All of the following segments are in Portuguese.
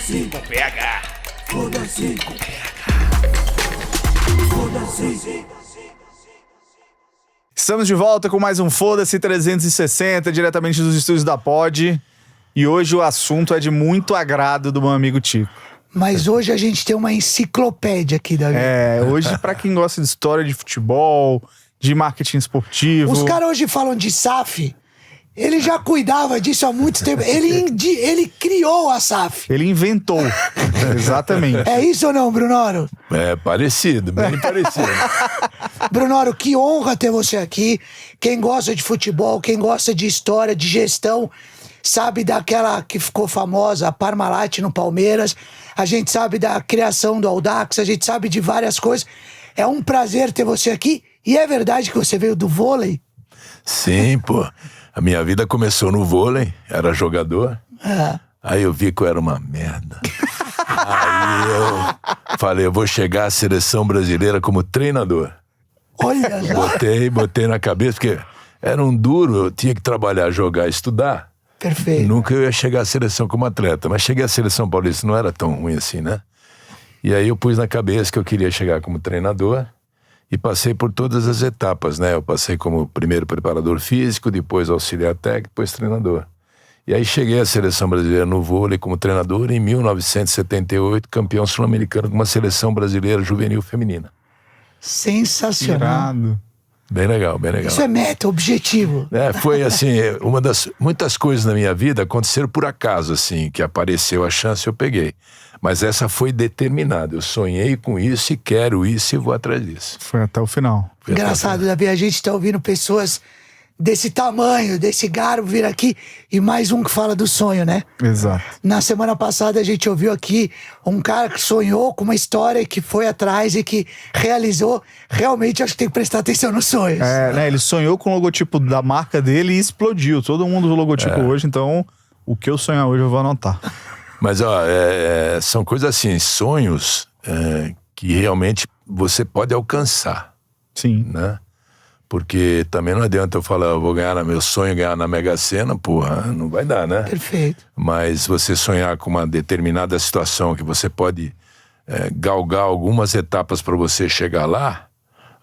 Foda-se com PH. Foda-se com PH. Foda-se. Estamos de volta com mais um Foda-se 360, diretamente dos estúdios da Pod. E hoje o assunto é de muito agrado do meu amigo Tico. Mas hoje a gente tem uma enciclopédia aqui, Davi. Hoje pra quem gosta de história de futebol, de marketing esportivo... Os caras hoje falam de SAF. Ele já cuidava disso há muito tempo. Ele criou a SAF. Ele inventou. Exatamente. É isso ou não, Brunoro? É parecido, bem parecido. Brunoro, que honra ter você aqui. Quem gosta de futebol, quem gosta de história, de gestão, sabe daquela que ficou famosa, a Parmalat no Palmeiras. A gente sabe da criação do Audax, a gente sabe de várias coisas. É um prazer ter você aqui. E é verdade que você veio do vôlei? Sim, pô. A minha vida começou no vôlei, era jogador. Aí eu vi que eu era uma merda. Aí eu falei, eu vou chegar à seleção brasileira como treinador. Olha lá. Botei na cabeça, porque era um duro, eu tinha que trabalhar, jogar, estudar. Perfeito. Nunca eu ia chegar à seleção como atleta, mas cheguei à seleção paulista, não era tão ruim assim, né? E aí eu pus na cabeça que eu queria chegar como treinador e passei por todas as etapas, né? Eu passei como primeiro preparador físico, depois auxiliar técnico, depois treinador. E aí cheguei à seleção brasileira no vôlei como treinador em 1978, campeão sul-americano com uma seleção brasileira juvenil feminina. Sensacional. Irado. Bem legal, bem legal. Isso é meta, objetivo. Foi assim, uma das muitas coisas na minha vida aconteceram por acaso, assim, que apareceu a chance eu peguei. Mas essa foi determinada, eu sonhei com isso e quero isso e vou atrás disso. Foi até o final. Engraçado, Davi, a gente tá ouvindo pessoas desse tamanho, desse garbo vir aqui, e mais um que fala do sonho, né? Exato. Na semana passada a gente ouviu aqui um cara que sonhou com uma história, que foi atrás e que realizou. Realmente acho que tem que prestar atenção nos sonhos. Ele sonhou com o logotipo da marca dele e explodiu. Todo mundo usa o logotipo hoje, então o que eu sonhar hoje eu vou anotar. Mas ó, são coisas assim, sonhos que realmente você pode alcançar. Sim. Né? Porque também não adianta eu falar, eu vou ganhar, meu sonho é ganhar na Mega Sena, porra, não vai dar, né? Perfeito. Mas você sonhar com uma determinada situação que você pode galgar algumas etapas para você chegar lá,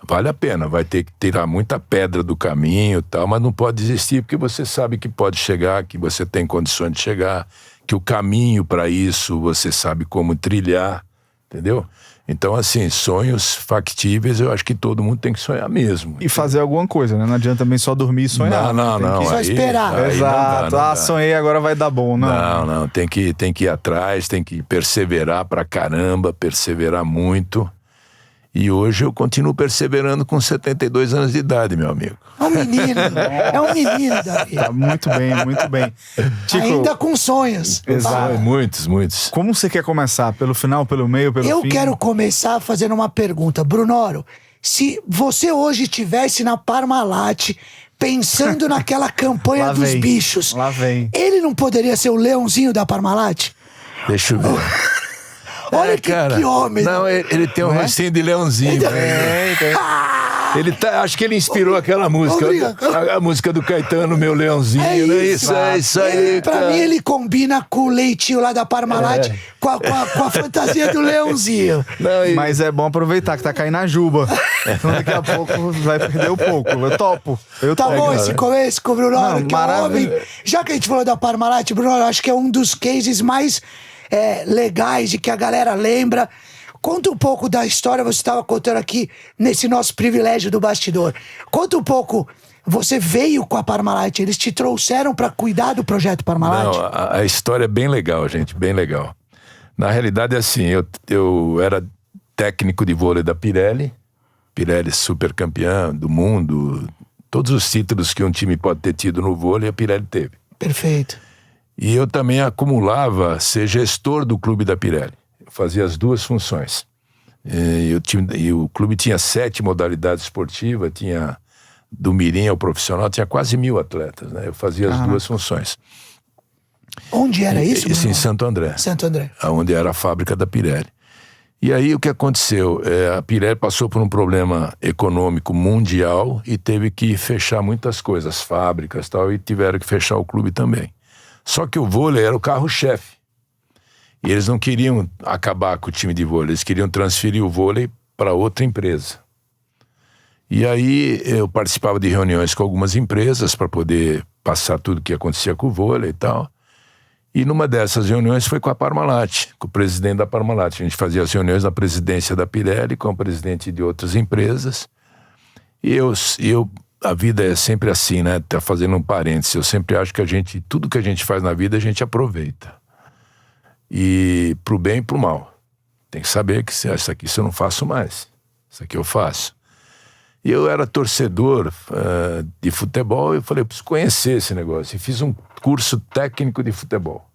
vale a pena. Vai ter que tirar muita pedra do caminho e tal, mas não pode desistir porque você sabe que pode chegar, que você tem condições de chegar, que o caminho para isso você sabe como trilhar, entendeu? Então, assim, sonhos factíveis, eu acho que todo mundo tem que sonhar mesmo. E fazer alguma coisa, né? Não adianta também só dormir e sonhar. Não. Só esperar. Aí Exato. não dá. Sonhei, agora vai dar bom. Não. Tem que ir atrás, tem que perseverar pra caramba, perseverar muito. E hoje eu continuo perseverando com 72 anos de idade, meu amigo. É um menino, Davi. Tá muito bem. Tico, Ainda com sonhos. Exato. Muitos. Como você quer começar? Pelo final, pelo meio, pelo fim? Eu quero começar fazendo uma pergunta. Brunoro, se você hoje estivesse na Parmalat, pensando naquela campanha dos bichos, Lá vem. ele não poderia ser o leãozinho da Parmalat? Deixa eu ver. Olha que homem. Não, ele tem um rostinho de leãozinho. Acho que ele inspirou aquela música. A música do Caetano, Meu Leãozinho. É isso. É isso aí. Pra mim, ele combina com o leitinho lá da Parmalat, com a fantasia do leãozinho. Mas é bom aproveitar que tá caindo a juba. Então daqui a pouco vai perder um pouco. Eu topo. Tá bom esse começo com o Brunoro, Não, que é um homem. Já que a gente falou da Parmalat, Brunoro, acho que é um dos cases mais legais e que a galera lembra. Conta um pouco da história, você estava contando aqui nesse nosso privilégio do bastidor. Conta um pouco, você veio com a Parmalat, eles te trouxeram para cuidar do projeto Parmalat? Não, a história é bem legal, gente, bem legal. Na realidade é assim, eu era técnico de vôlei da Pirelli super campeã do mundo, todos os títulos que um time pode ter tido no vôlei, a Pirelli teve. Perfeito. E eu também acumulava ser gestor do clube da Pirelli. Eu fazia as duas funções. E o clube tinha 7 modalidades esportivas, tinha do mirim ao profissional, tinha quase 1000 atletas, né? Eu fazia as duas funções. Onde era isso? Isso em Santo André. Santo André. Onde era a fábrica da Pirelli. E aí o que aconteceu? A Pirelli passou por um problema econômico mundial e teve que fechar muitas coisas, fábricas e tal, e tiveram que fechar o clube também. Só que o vôlei era o carro-chefe. E eles não queriam acabar com o time de vôlei, eles queriam transferir o vôlei para outra empresa. E aí eu participava de reuniões com algumas empresas para poder passar tudo o que acontecia com o vôlei e tal. E numa dessas reuniões foi com a Parmalat, com o presidente da Parmalat. A gente fazia as reuniões na presidência da Pirelli com o presidente de outras empresas. E a vida é sempre assim, né? Tá fazendo um parênteses. Eu sempre acho que tudo que a gente faz na vida, a gente aproveita. E pro bem e pro mal. Tem que saber que isso aqui eu não faço mais. Isso aqui eu faço. E eu era torcedor de futebol e eu falei, eu preciso conhecer esse negócio. E fiz um curso técnico de futebol.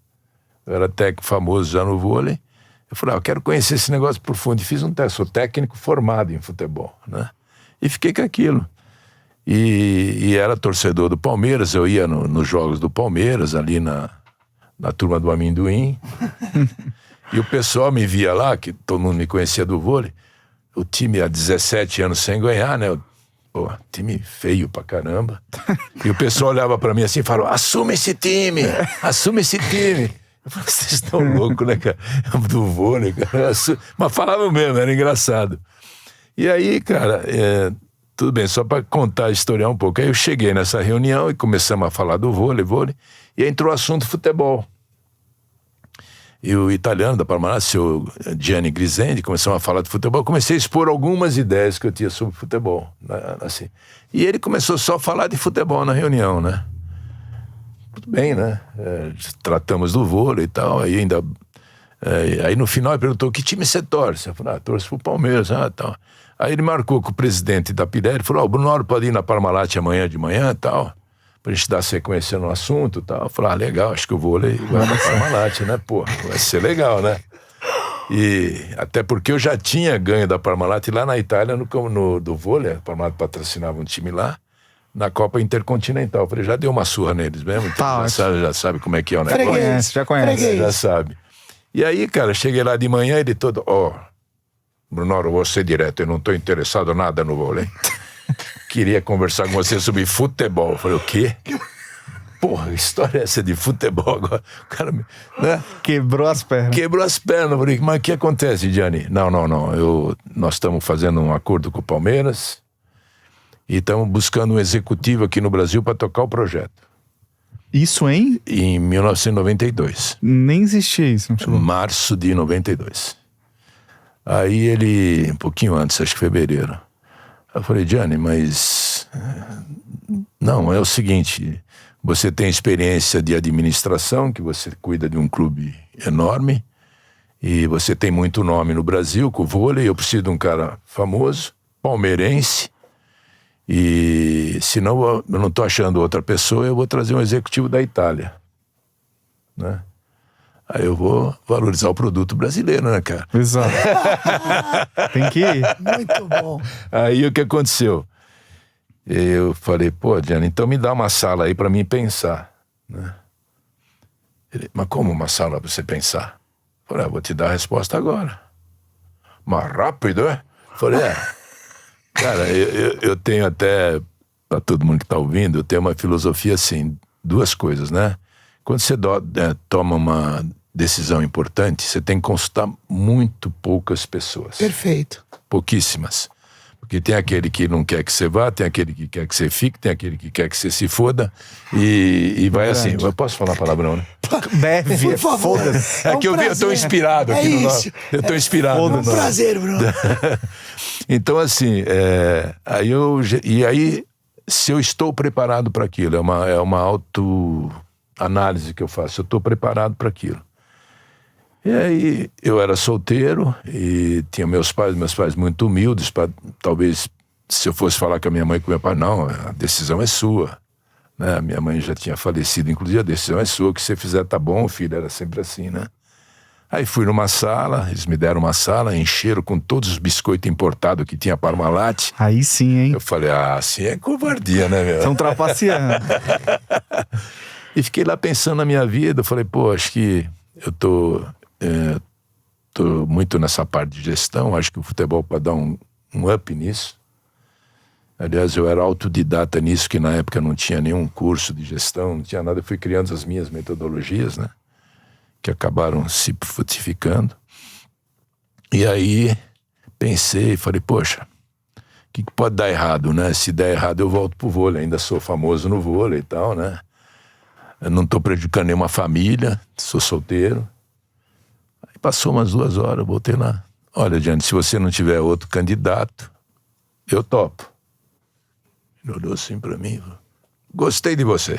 Eu era técnico famoso já no vôlei. Eu falei, eu quero conhecer esse negócio por fundo. E fiz um teste, sou técnico formado em futebol, né? E fiquei com aquilo. E era torcedor do Palmeiras, eu ia nos jogos do Palmeiras, ali na turma do amendoim. E o pessoal me via lá, que todo mundo me conhecia do vôlei. O time há 17 anos sem ganhar, né? Pô, time feio pra caramba. E o pessoal olhava pra mim assim e falava, assume esse time. Eu falei, vocês estão loucos, né, cara? Do vôlei, cara. Mas falava mesmo, era engraçado. E aí, cara, tudo bem, só pra contar a história um pouco. Aí eu cheguei nessa reunião e começamos a falar do vôlei, e aí entrou o assunto futebol. E o italiano da Parmalat, o seu Gianni Grisendi, começamos a falar de futebol. Eu comecei a expor algumas ideias que eu tinha sobre futebol, assim. E ele começou só a falar de futebol na reunião, né? Tudo bem, né? Tratamos do vôlei e tal. Aí no final ele perguntou, que time você torce? Eu falei, torço pro Palmeiras, tal. Aí ele marcou com o presidente da Pirelli, falou, o Brunoro pode ir na Parmalat amanhã de manhã e tal, pra gente dar sequência no assunto e tal. Eu falei, legal, acho que o vôlei vai na Parmalat, né? Pô, vai ser legal, né? E até porque eu já tinha ganho da Parmalat lá na Itália, do vôlei, a Parmalat patrocinava um time lá, na Copa Intercontinental. Eu falei, já deu uma surra neles mesmo, então já sabe como é que é o negócio. Já conhece. Já sabe. E aí, cara, cheguei lá de manhã, ele todo, Brunoro, vou ser direto, eu não tô interessado nada no vôlei. Queria conversar com você sobre futebol. Eu falei, o quê? Porra, que história é essa de futebol agora? O cara, né? Quebrou as pernas. Quebrou as pernas. Eu falei, mas o que acontece, Gianni? Não. Nós estamos fazendo um acordo com o Palmeiras e estamos buscando um executivo aqui no Brasil para tocar o projeto. Isso em 1992. Nem existia isso. Março de 92. Aí ele, um pouquinho antes, acho que fevereiro. Eu falei, Gianni, mas... Não, é o seguinte, você tem experiência de administração, que você cuida de um clube enorme, e você tem muito nome no Brasil com o vôlei, eu preciso de um cara famoso, palmeirense, e senão eu não estou achando outra pessoa, eu vou trazer um executivo da Itália, né? Aí eu vou valorizar o produto brasileiro, né, cara? Exato. Tem que ir. Muito bom. Aí o que aconteceu? Eu falei, pô, Gianni, então me dá uma sala aí pra mim pensar, né? Ele, mas como uma sala pra você pensar? Eu falei, vou te dar a resposta agora. Mas rápido, é? Eu falei, Cara, eu tenho até, pra todo mundo que tá ouvindo, eu tenho uma filosofia assim, duas coisas, né? Quando você toma uma decisão importante, você tem que consultar muito poucas pessoas. Perfeito. Pouquíssimas. Porque tem aquele que não quer que você vá, tem aquele que quer que você fique, tem aquele que quer que você se foda, e vai assim. Eu posso falar palavrão, né? Deve, por favor. foda-se. É que eu tô inspirado aqui no nome. Eu tô inspirado no É um nome. prazer, Bruno. Então, assim, aí, se eu estou preparado para aquilo, é uma autoanálise que eu faço, eu estou preparado para aquilo. E aí, eu era solteiro e tinha meus pais muito humildes, talvez, se eu fosse falar com a minha mãe e com meu pai, não, a decisão é sua. Né? A minha mãe já tinha falecido, inclusive a decisão é sua, o que você fizer tá bom, filho, era sempre assim, né? Aí fui numa sala, eles me deram uma sala, encheram com todos os biscoitos importados que tinha Parmalat. Aí sim, hein? Eu falei, assim é covardia, né, meu? Estão trapaceando. E fiquei lá pensando na minha vida, eu falei, pô, acho que eu tô muito nessa parte de gestão, acho que o futebol pode dar um up nisso. Aliás, eu era autodidata nisso, que na época não tinha nenhum curso de gestão, não tinha nada, eu fui criando as minhas metodologias, né? que acabaram se frutificando. E aí pensei, falei, poxa, o que pode dar errado, né? Se der errado eu volto pro vôlei, ainda sou famoso no vôlei e tal, né? Eu não tô prejudicando nenhuma família, sou solteiro. Aí passou umas 2 horas, eu voltei lá. Olha, Gianni, se você não tiver outro candidato, eu topo. Ele olhou assim pra mim e falou, gostei de você.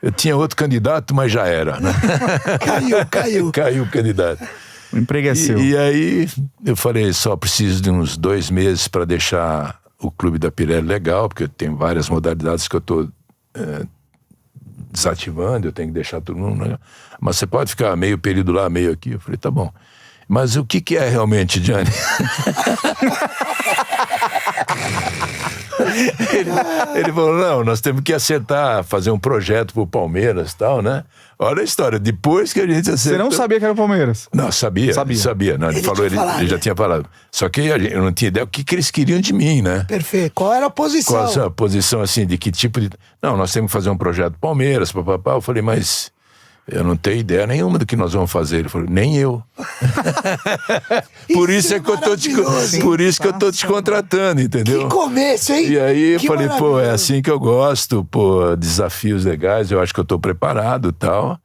Eu tinha outro candidato, mas já era, né? Caiu o candidato. O emprego é seu. E aí eu falei, só preciso de uns 2 meses para deixar o clube da Pirelli legal, porque tem várias modalidades que eu tô desativando, eu tenho que deixar todo mundo legal. Mas você pode ficar meio período lá, meio aqui? Eu falei, tá bom. Mas o que é realmente, Gianni? Ele falou, não, nós temos que acertar, fazer um projeto pro Palmeiras e tal, né? Olha a história, depois que a gente acertou... Você não sabia que era o Palmeiras? Não, sabia. Não, ele falou, ele já tinha falado. Só que eu não tinha ideia o que eles queriam de mim, né? Perfeito. Qual era a posição? Qual a posição, assim, de que tipo de... Não, nós temos que fazer um projeto Palmeiras, papapá. Eu falei, mas... Eu não tenho ideia nenhuma do que nós vamos fazer. Ele falou, nem eu. Por isso é que eu tô te contratando, entendeu? Que começo, hein? E aí eu Que falei, pô, é assim que eu gosto, pô, desafios legais, eu acho que eu tô preparado e tal.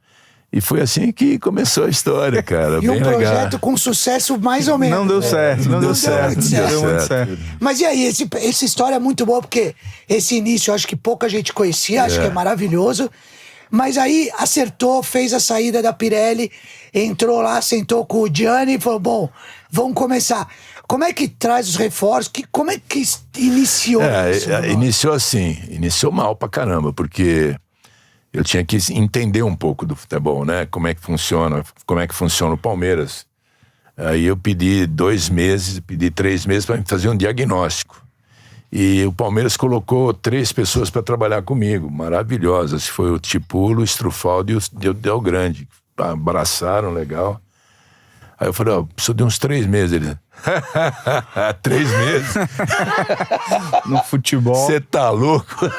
E foi assim que começou a história, cara. E bem um projeto legal. com sucesso mais ou menos. Não deu certo, não deu certo. muito Deu muito certo. Mas e aí, essa história é muito boa, porque esse início eu acho que pouca gente conhecia, acho que é maravilhoso. Mas aí acertou, fez a saída da Pirelli, entrou lá, sentou com o Gianni e falou, bom, vamos começar. Como é que traz os reforços? Como é que iniciou isso? Iniciou mal pra caramba, porque eu tinha que entender um pouco do futebol, né? Como é que funciona o Palmeiras. Aí eu pedi 2 meses, pedi 3 meses para fazer um diagnóstico. E o Palmeiras colocou 3 pessoas para trabalhar comigo, maravilhosas. Foi o Tipulo, o Strufaldo e o Del Grande. Abraçaram, legal. Aí eu falei, ó, preciso de uns 3 meses. Ele, 3 meses? No futebol. Você tá louco?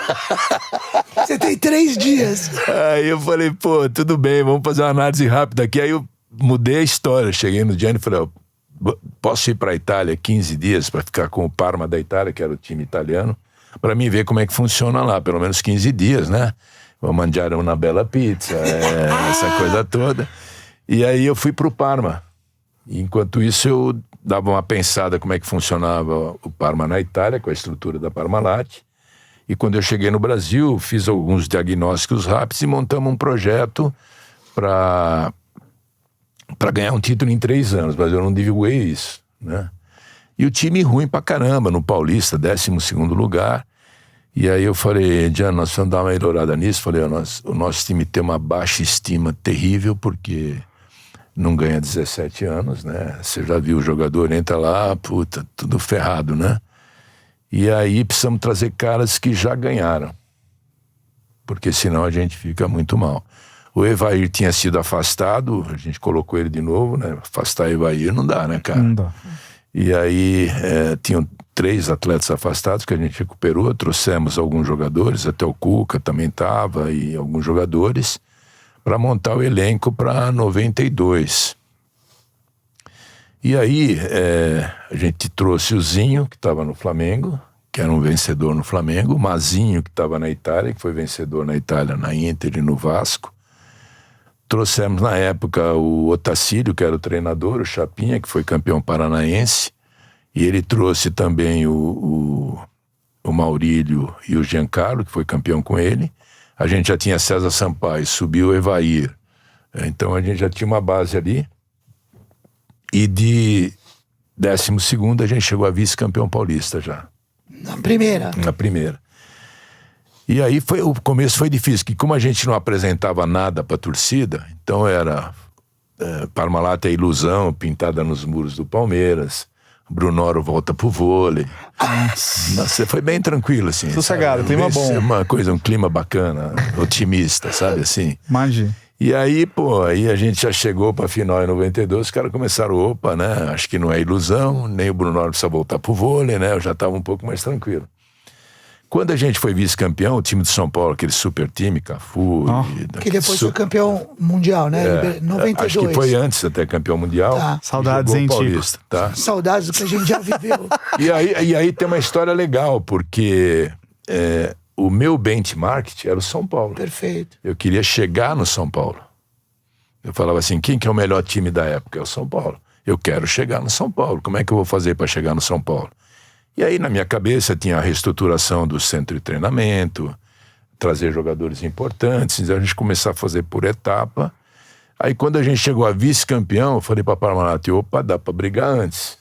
Você tem 3 dias. Aí eu falei, pô, tudo bem, vamos fazer uma análise rápida aqui. Aí eu mudei a história, cheguei no Gianni e falei, ó, posso ir para a Itália 15 dias para ficar com o Parma da Itália, que era o time italiano, para mim ver como é que funciona lá, pelo menos 15 dias, né? Vou mandar uma bela pizza, essa coisa toda. E aí eu fui pro Parma. E enquanto isso eu dava uma pensada como é que funcionava o Parma na Itália, com a estrutura da Parmalat. E quando eu cheguei no Brasil, fiz alguns diagnósticos rápidos e montamos um projeto para ganhar um título em 3 anos, mas eu não divulguei isso, né? E o time ruim pra caramba, no Paulista, 12º lugar. E aí eu falei, Gianni, nós vamos dar uma melhorada nisso. Falei, o nosso time tem uma baixa estima terrível, porque não ganha 17 anos, né? Você já viu o jogador, entra lá, puta, tudo ferrado, né? E aí precisamos trazer caras que já ganharam, porque senão a gente fica muito mal. O Evair tinha sido afastado, a gente colocou ele de novo, né? Afastar Evair não dá, né, cara? Não dá. E aí tinham 3 atletas afastados que a gente recuperou, trouxemos alguns jogadores, até o Cuca também estava, e alguns jogadores, para montar o elenco para 92. E aí a gente trouxe o Zinho, que estava no Flamengo, que era um vencedor no Flamengo, o Mazinho, que estava na Itália, que foi vencedor na Itália, na Inter e no Vasco. Trouxemos na época o Otacílio, que era o treinador, o Chapinha, que foi campeão paranaense, e ele trouxe também o Maurílio e o Giancarlo, que foi campeão com ele. A gente já tinha César Sampaio, subiu o Evair. Então a gente já tinha uma base ali. E de 12º a gente chegou a vice-campeão paulista já. Na primeira. Na primeira. E aí o começo foi difícil, que como a gente não apresentava nada pra torcida, então era Parmalat é ilusão, pintada nos muros do Palmeiras, Brunoro volta pro vôlei. Nossa, foi bem tranquilo, assim. Sossegado, clima bom. Uma coisa, um clima bacana, otimista, sabe, assim. Imagina. E aí, aí a gente já chegou pra final em 92, os caras começaram, opa, né, acho que não é ilusão, nem o Brunoro precisa voltar pro vôlei, né, eu já tava um pouco mais tranquilo. Quando a gente foi vice-campeão, o time de São Paulo, aquele super time, Cafu... Que depois foi campeão mundial, né? 92. Acho que foi antes até campeão mundial. Tá. Saudades, hein, Paulista, tá? Saudades do que a gente já viveu. E aí tem uma história legal, porque o meu benchmark era o São Paulo. Perfeito. Eu queria chegar no São Paulo. Eu falava assim, quem que é o melhor time da época? É o São Paulo. Eu quero chegar no São Paulo. Como é que eu vou fazer para chegar no São Paulo? E aí, na minha cabeça, tinha a reestruturação do centro de treinamento, trazer jogadores importantes, a gente começar a fazer por etapa. Aí, quando a gente chegou a vice-campeão, eu falei para a Parmalat, opa, dá para brigar antes.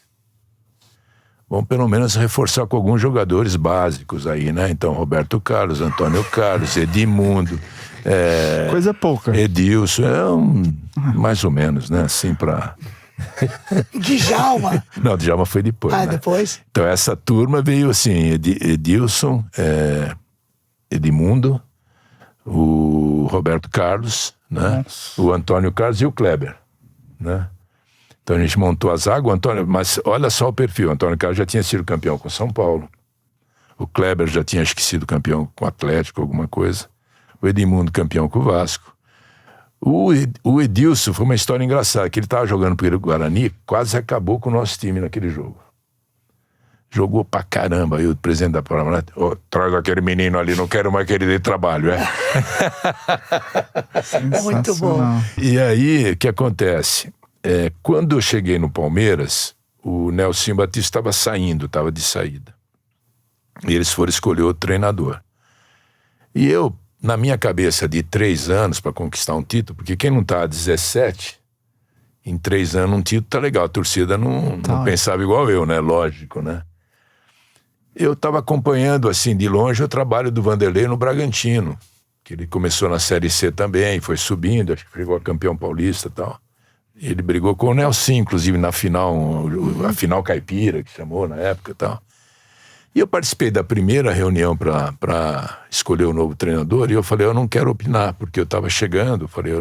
Vamos pelo menos reforçar com alguns jogadores básicos aí, né? Então, Roberto Carlos, Antônio Carlos, Edmundo... Coisa pouca. Edilson, mais ou menos, né? Assim, para... Djalma. Não, Djalma foi depois. Ah, né? depois? Então essa turma veio assim: Edilson, Edmundo, o Roberto Carlos, né? O Antônio Carlos e o Kleber, né? Então a gente montou a zaga, o Antônio, mas olha só o perfil: o Antônio Carlos já tinha sido campeão com São Paulo, o Kleber já tinha acho que sido campeão com o Atlético, alguma coisa, o Edmundo campeão com o Vasco. O Edilson foi uma história engraçada, que ele estava jogando pelo Guarani, quase acabou com o nosso time naquele jogo. Jogou pra caramba. Aí o presidente da Parmalat, traz aquele menino ali, não quero mais que ele dê trabalho, Muito bom. E aí, o que acontece? Quando eu cheguei no Palmeiras, o Nelson Batista estava saindo, estava de saída. E eles foram escolher o treinador. E eu, na minha cabeça de 3 anos para conquistar um título, porque quem não tá a 17, em 3 anos um título tá legal, a torcida não pensava igual eu, né? Lógico, né? Eu estava acompanhando assim de longe o trabalho do Vanderlei no Bragantino, que ele começou na Série C também, foi subindo, acho que chegou a campeão paulista e tal. Ele brigou com o Nelson, inclusive na final, a final caipira, que chamou na época e tal. E eu participei da primeira reunião para escolher o novo treinador, e eu falei, eu não quero opinar, porque eu estava chegando, eu falei,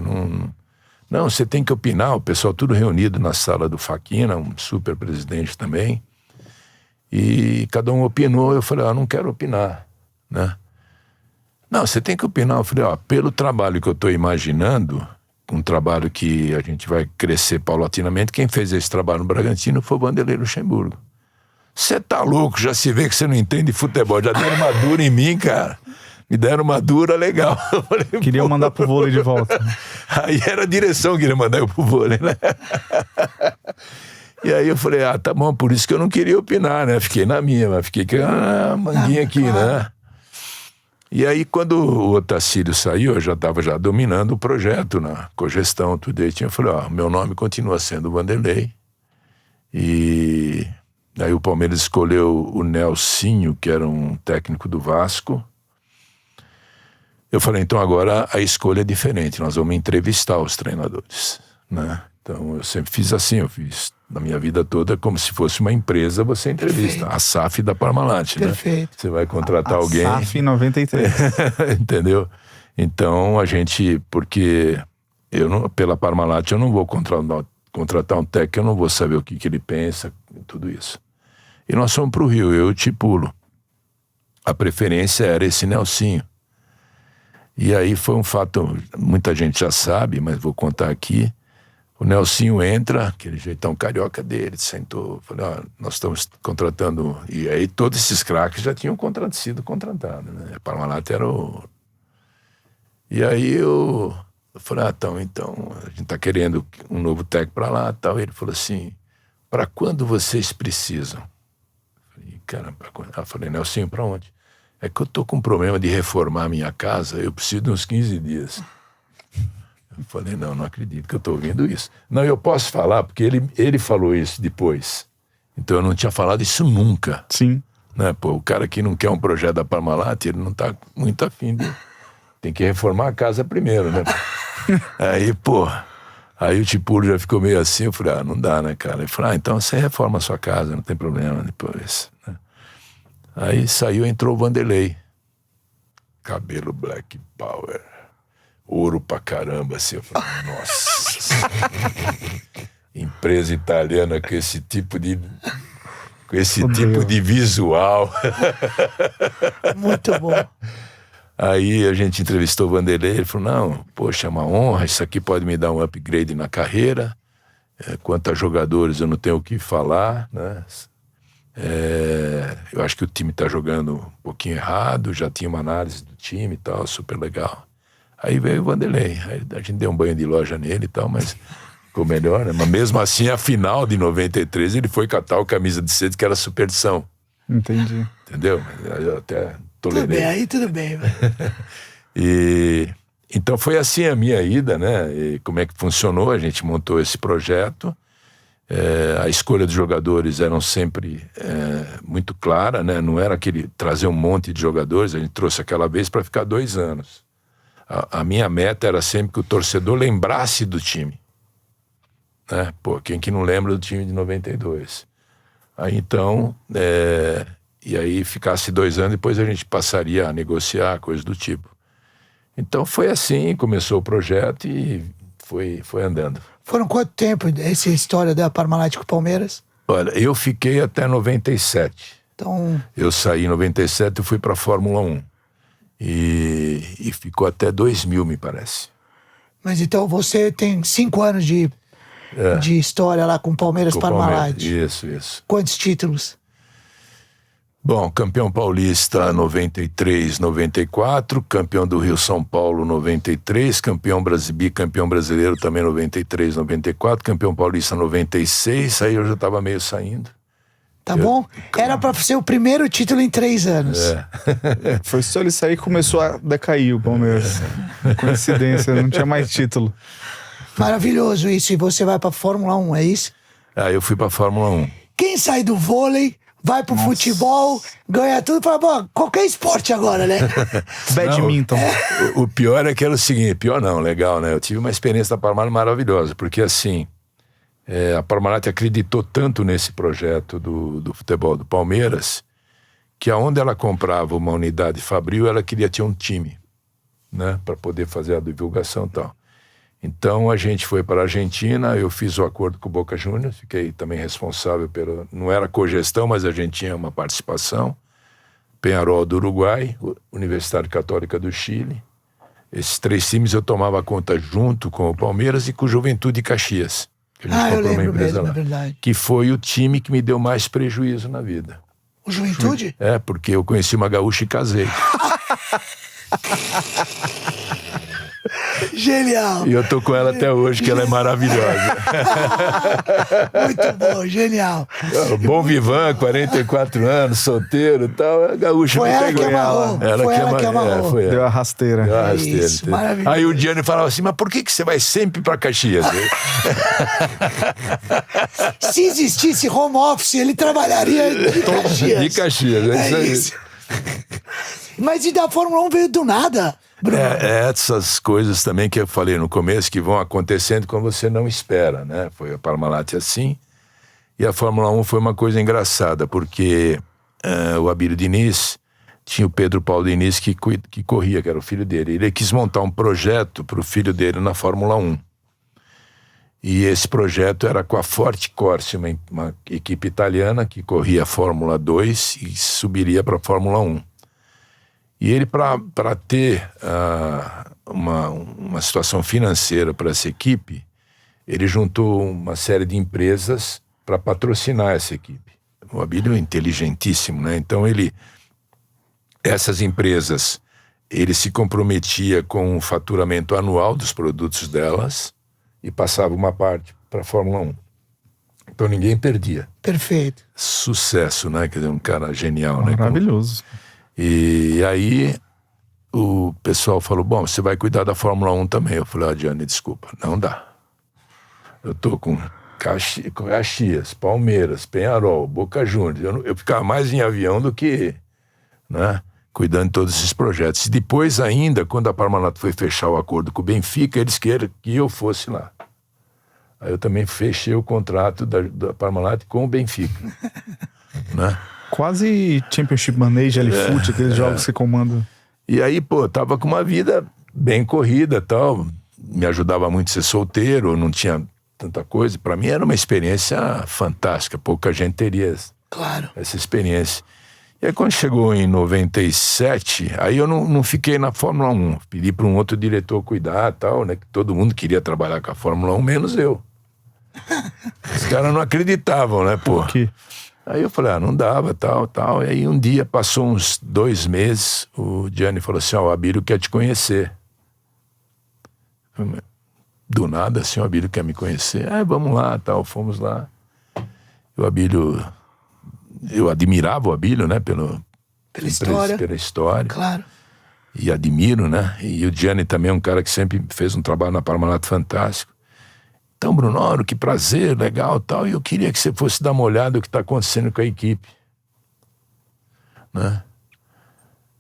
não, você tem que opinar, o pessoal tudo reunido na sala do Faquina, um super presidente também, e cada um opinou, eu falei, eu não quero opinar, né? Não, você tem que opinar, eu falei, pelo trabalho que eu estou imaginando, um trabalho que a gente vai crescer paulatinamente, quem fez esse trabalho no Bragantino foi o Vanderlei Luxemburgo. Você tá louco, já se vê que você não entende de futebol. Já deram uma dura em mim, cara. Me deram uma dura legal. Eu falei, Queriam mandar pro vôlei de volta. Aí era a direção que queria mandar eu pro vôlei, né? E aí eu falei, tá bom, por isso que eu não queria opinar, né? Fiquei na minha, mas fiquei com a manguinha aqui, né? E aí quando o Otacílio saiu, eu já estava dominando o projeto na cogestão, tudo aí. Eu falei, meu nome continua sendo Vanderlei. E... Aí o Palmeiras escolheu o Nelsinho, que era um técnico do Vasco. Eu falei, então agora a escolha é diferente, nós vamos entrevistar os treinadores, né? Então eu sempre fiz assim, eu fiz na minha vida toda como se fosse uma empresa, você entrevista. Perfeito. A SAF da Parmalat, né? Perfeito. Você vai contratar alguém... SAF 93. Entendeu? Então a gente, porque pela Parmalat eu não vou contratar um técnico, eu não vou saber o que ele pensa, tudo isso. E nós fomos pro Rio, eu e o Tipulo. A preferência era esse Nelsinho. E aí foi um fato, muita gente já sabe, mas vou contar aqui. O Nelsinho entra, aquele jeitão carioca dele, sentou, falei, nós estamos contratando... E aí todos esses craques já tinham sido contratados, né? A Parmalat era o... E aí eu falei, então, a gente tá querendo um novo técnico pra lá, tal. E ele falou assim, para quando vocês precisam? Caramba, eu falei, Nelsinho, pra onde? É que eu tô com um problema de reformar a minha casa, eu preciso de uns 15 dias. Eu falei, não acredito que eu tô ouvindo isso. Não, eu posso falar, porque ele falou isso depois. Então eu não tinha falado isso nunca. Sim. Né? Pô, o cara que não quer um projeto da Parmalat, ele não tá muito afim de... Tem que reformar a casa primeiro, né? Aí o Tipulo já ficou meio assim, eu falei, não dá, né, cara? Ele falou, então você reforma a sua casa, não tem problema depois. Né? Aí saiu, entrou o Vanderlei. Cabelo Black Power. Ouro pra caramba, assim. Eu falei, nossa. Empresa italiana com esse tipo de com esse tipo de visual. Muito bom. Aí a gente entrevistou o Vanderlei, ele falou, não, poxa, é uma honra, isso aqui pode me dar um upgrade na carreira. Quanto a jogadores, eu não tenho o que falar, né? Eu acho que o time tá jogando um pouquinho errado, já tinha uma análise do time e tal, super legal. Aí veio o Vanderlei, aí a gente deu um banho de loja nele e tal, mas ficou melhor, né? Mas mesmo assim, a final de 93, ele foi catar o camisa de seda, que era superstição. Entendi. Entendeu? Eu até Tudo tolerei. bem, aí tudo bem. Então foi assim a minha ida, né? E como é que funcionou? A gente montou esse projeto. A escolha dos jogadores eram sempre muito clara, né? Não era aquele trazer um monte de jogadores, a gente trouxe aquela vez para ficar 2 anos. A minha meta era sempre que o torcedor lembrasse do time, né? Pô, quem que não lembra do time de 92? Aí então, e aí ficasse 2 anos, depois a gente passaria a negociar, coisas do tipo. Então foi assim, começou o projeto e foi andando. Foram quanto tempo essa história da Parmalat com o Palmeiras? Olha, eu fiquei até 97. Então, Eu saí em 97 e fui para a Fórmula 1. E ficou até 2000, me parece. mas então você tem 5 anos de história lá com o Palmeiras Com o Parmalat. Palmeiras. Isso. Quantos títulos? Bom, campeão paulista 93, 94, campeão do Rio São Paulo 93, bicampeão brasileiro também 93, 94, campeão paulista 96, aí eu já estava meio saindo. Tá bom? Era pra ser o primeiro título em 3 anos. Foi só ele sair que começou a decair o Palmeiras. Coincidência, não tinha mais título. Maravilhoso isso. E você vai pra Fórmula 1, é isso? Aí eu fui pra Fórmula 1. Quem sai do vôlei, vai pro futebol, ganha tudo, fala, bom, qualquer esporte agora, né? Badminton. O pior é que era o seguinte, pior não, legal, né? Eu tive uma experiência da Parmalat maravilhosa, porque assim, a Parmalat acreditou tanto nesse projeto do futebol do Palmeiras, que aonde ela comprava uma unidade fabril, ela queria ter um time, né? Para poder fazer a divulgação e tal. Então a gente foi para a Argentina, eu fiz o acordo com o Boca Juniors, fiquei também responsável não era cogestão, mas a gente tinha uma participação. Peñarol do Uruguai, Universidade Católica do Chile. Esses 3 times eu tomava conta junto com o Palmeiras e com o Juventude Caxias. Que a gente eu comprou uma lembro empresa mesmo, lá, é verdade. que foi o time que me deu mais prejuízo na vida. O Juventude? Porque eu conheci uma gaúcha e casei. Genial. E eu tô com ela até hoje, que ela é maravilhosa. Muito bom, genial. Bom vivan, 44 anos, solteiro e tal. A gaúcha Foi não ela pegou que amarrou. Foi ela que amarrou. Foi ela. Deu a rasteira. Deu a rasteira, Isso, entendeu? maravilhoso. Aí o Gianni falava assim, mas por que você vai sempre pra Caxias? Se existisse home office, ele trabalharia de Caxias. De Caxias, é isso aí. Isso. Mas e da Fórmula 1 veio do nada, Bruno? Essas coisas também que eu falei no começo, que vão acontecendo quando você não espera, né? Foi a Parmalat assim. E a Fórmula 1 foi uma coisa engraçada, porque o Abílio Diniz tinha o Pedro Paulo Diniz que corria, que era o filho dele. Ele quis montar um projeto para o filho dele na Fórmula 1. E esse projeto era com a Forte Corse, uma equipe italiana que corria a Fórmula 2 e subiria para a Fórmula 1. E ele, para ter uma situação financeira para essa equipe, ele juntou uma série de empresas para patrocinar essa equipe. O Abílio é inteligentíssimo, né? Então essas empresas, ele se comprometia com o faturamento anual dos produtos delas e passava uma parte para a Fórmula 1. Então ninguém perdia. Perfeito. Sucesso, né? Quer dizer, um cara genial, né? Maravilhoso. E aí o pessoal falou, bom, você vai cuidar da Fórmula 1 também. Eu falei, Gianni, desculpa, não dá. Eu tô com Caxias, Palmeiras, Peñarol, Boca Juniors. Eu ficava mais em avião do que, né, cuidando de todos esses projetos. E depois ainda, quando a Parmalat foi fechar o acordo com o Benfica, eles queriam que eu fosse lá. Aí eu também fechei o contrato da Parmalat com o Benfica. Né? Quase Championship Manager, L-Foot, aqueles jogos que você comanda. E aí, tava com uma vida bem corrida e tal. Me ajudava muito a ser solteiro, não tinha tanta coisa. Para mim era uma experiência fantástica. Pouca gente teria Claro. essa experiência. E aí quando chegou em 97, aí eu não fiquei na Fórmula 1. Pedi para um outro diretor cuidar e tal, né? Que todo mundo queria trabalhar com a Fórmula 1, menos eu. Os caras não acreditavam, né, pô? Que... Aí eu falei, não dava, tal. E aí um dia, passou uns 2 meses, o Gianni falou assim, o Abílio quer te conhecer. Do nada, assim, o Abílio quer me conhecer. Vamos lá, tal, fomos lá. E o Abílio... Eu admirava o Abílio, né, pela história. Claro. E admiro, né? E o Gianni também é um cara que sempre fez um trabalho na Parmalat fantástico. Então, Brunoro, que prazer, legal, tal. E eu queria que você fosse dar uma olhada no que está acontecendo com a equipe. Né?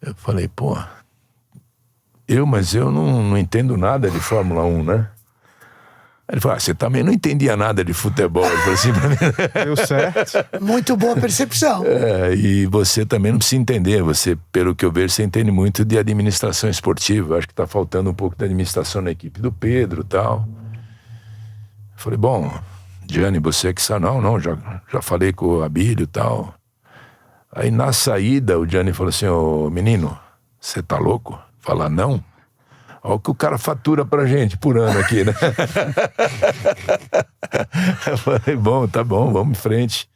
Eu falei, pô... Mas eu não entendo nada de Fórmula 1, né? Ele falou, você também não entendia nada de futebol. Ele falou assim pra mim. Deu certo. Muito boa percepção. E você também não precisa entender. Você, pelo que eu vejo, você entende muito de administração esportiva. Acho que tá faltando um pouco de administração na equipe do Pedro e tal. Eu falei, bom, Gianni, você que sabe. Não, já falei com o Abílio e tal. Aí na saída o Gianni falou assim, ô menino, você tá louco? Falar não? Olha o que o cara fatura pra gente por ano aqui, né? Eu falei, bom, tá bom, vamos em frente.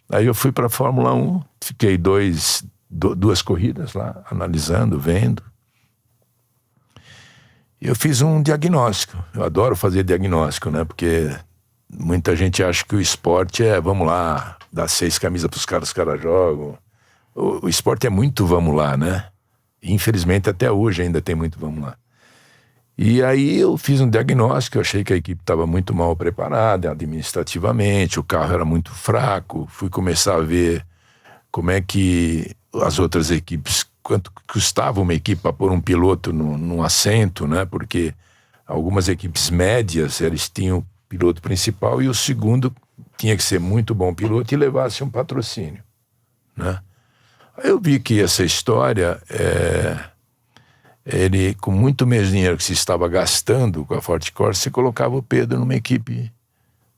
Aí eu fui pra Fórmula 1, fiquei 2 corridas lá, analisando, vendo. E eu fiz um diagnóstico. Eu adoro fazer diagnóstico, né? Porque muita gente acha que o esporte vamos lá, dar 6 camisas pros caras, os caras jogam. O esporte é muito vamos lá, né? Infelizmente até hoje ainda tem muito vamos lá. E aí eu fiz um diagnóstico, eu achei que a equipe estava muito mal preparada administrativamente, o carro era muito fraco, fui começar a ver como é que as outras equipes, quanto custava uma equipe para pôr um piloto num assento, né? Porque algumas equipes médias, eles tinham o piloto principal e o segundo tinha que ser muito bom piloto e levasse um patrocínio, né? Aí eu vi que essa história, ele, com muito menos dinheiro que se estava gastando com a Forte Corsa, se colocava o Pedro numa equipe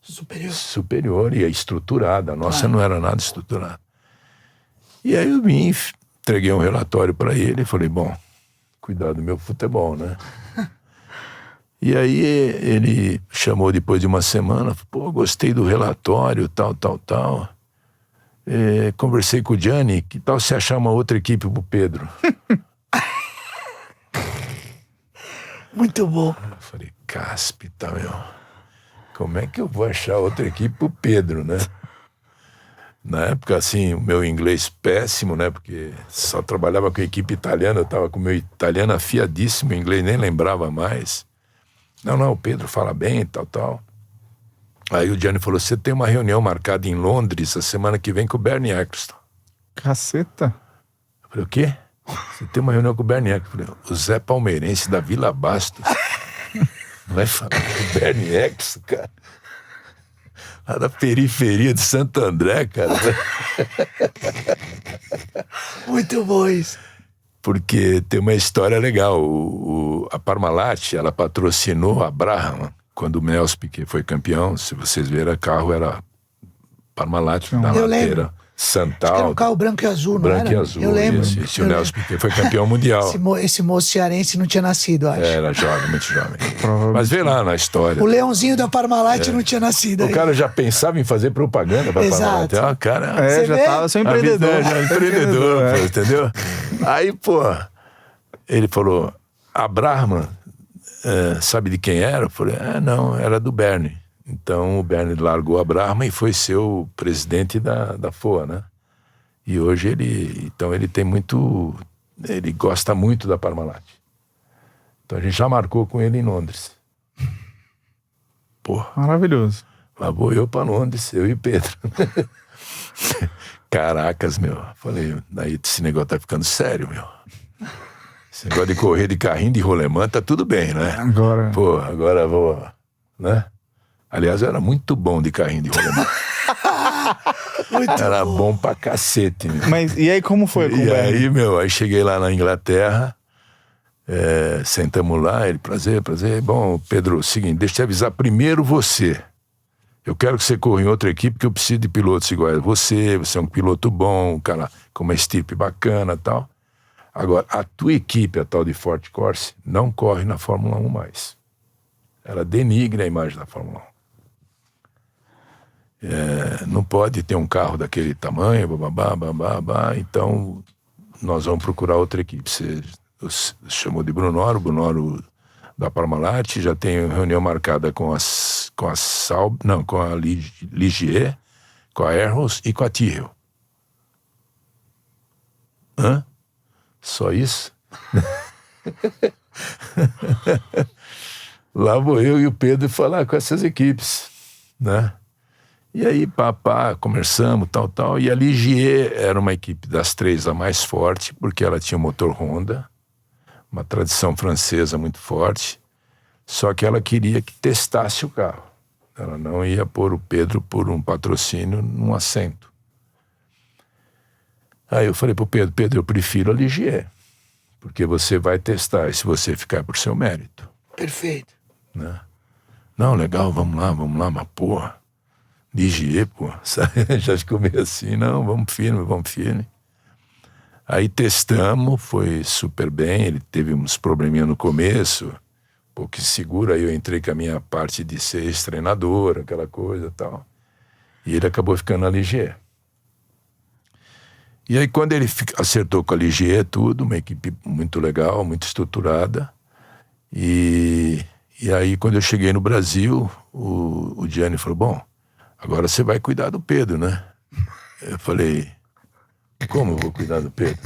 superior e estruturada. A nossa não era nada estruturada. E aí eu vim, entreguei um relatório para ele e falei, bom, cuidar do meu futebol, né? E aí ele chamou depois de uma semana, pô, gostei do relatório, tal. Conversei com o Gianni, que tal se achar uma outra equipe pro Pedro? Muito bom. Eu falei, cáspita, meu. Como é que eu vou achar outra equipe pro Pedro, né? Na época, assim, o meu inglês péssimo, né? Porque só trabalhava com a equipe italiana, eu tava com o meu italiano afiadíssimo, o inglês nem lembrava mais. Não, o Pedro fala bem, tal. Aí o Gianni falou, você tem uma reunião marcada em Londres a semana que vem com o Bernie Eccleston. Caceta. Eu falei, o quê? Você tem uma reunião com o Bernie Eccleston. Eu falei, o Zé Palmeirense da Vila Bastos. Vai falar com o Bernie Eccleston, cara? Lá da periferia de Santo André, cara. Muito bom isso. Porque tem uma história legal. A Parmalat, ela patrocinou a Brabham. Quando o Nelson Piquet foi campeão, se vocês verem, o carro era Parmalat na lateira. Santal. Era um carro branco e azul, não branco era? E azul. Eu lembro. Isso. O Nelson Piquet foi campeão mundial. Esse moço cearense não tinha nascido, acho. Era jovem, muito jovem. Mas vê lá na história. O leãozinho da Parmalat não tinha nascido. O cara já pensava em fazer propaganda pra Parmalat. Exato. Cara, já tava seu empreendedor. Empreendedor, pô, entendeu? Aí, pô, ele falou, a Brahma, sabe de quem era? Eu falei, não, era do Bernie. Então o Bernie largou a Brahma e foi ser o presidente da FOA, né? E hoje ele tem muito, ele gosta muito da Parmalat. Então a gente já marcou com ele em Londres. Pô, maravilhoso. Lá vou eu pra Londres, eu e Pedro. Caracas, meu. Falei, daí esse negócio tá ficando sério, meu. Esse negócio de correr de carrinho de rolemã tá tudo bem, né? Agora... Pô, agora eu vou, né? Aliás, eu era muito bom de carrinho de rolemã. Era bom pra cacete, meu. Mas e aí como foi com o Bernie? Aí, meu, aí cheguei lá na Inglaterra, sentamos lá, ele, prazer. Bom, Pedro, seguinte, deixa eu te avisar primeiro você. Eu quero que você corra em outra equipe, porque eu preciso de pilotos iguais a você. Você é um piloto bom, um cara com uma estirpe bacana e tal. Agora, a tua equipe, a tal de Forte Corse, não corre na Fórmula 1 mais. Ela denigra a imagem da Fórmula 1. Não pode ter um carro daquele tamanho, babá, então nós vamos procurar outra equipe. Você chamou de Brunoro da Parmalat, já tem reunião marcada com a Ligier, com a Aarhus e com a Tyrrell. Hã? Só isso? Lá vou eu e o Pedro falar com essas equipes, né? E aí, conversamos, tal. E a Ligier era uma equipe das três a mais forte, porque ela tinha um motor Honda, uma tradição francesa muito forte, só que ela queria que testasse o carro. Ela não ia pôr o Pedro por um patrocínio num assento. Aí eu falei pro Pedro, eu prefiro a Ligier, porque você vai testar, e se você ficar por seu mérito. Perfeito. Né? Não, legal, vamos lá, mas porra, Ligier, porra, sabe? Já ficou meio assim, não, vamos firme. Aí testamos, foi super bem, ele teve uns probleminhas no começo, um pouco inseguro, aí eu entrei com a minha parte de ser ex-treinador, aquela coisa e tal, e ele acabou ficando na Ligier. E aí quando ele acertou com a Ligier, tudo, uma equipe muito legal, muito estruturada, e aí quando eu cheguei no Brasil, o Gianni falou, bom, agora você vai cuidar do Pedro, né? Eu falei, como eu vou cuidar do Pedro?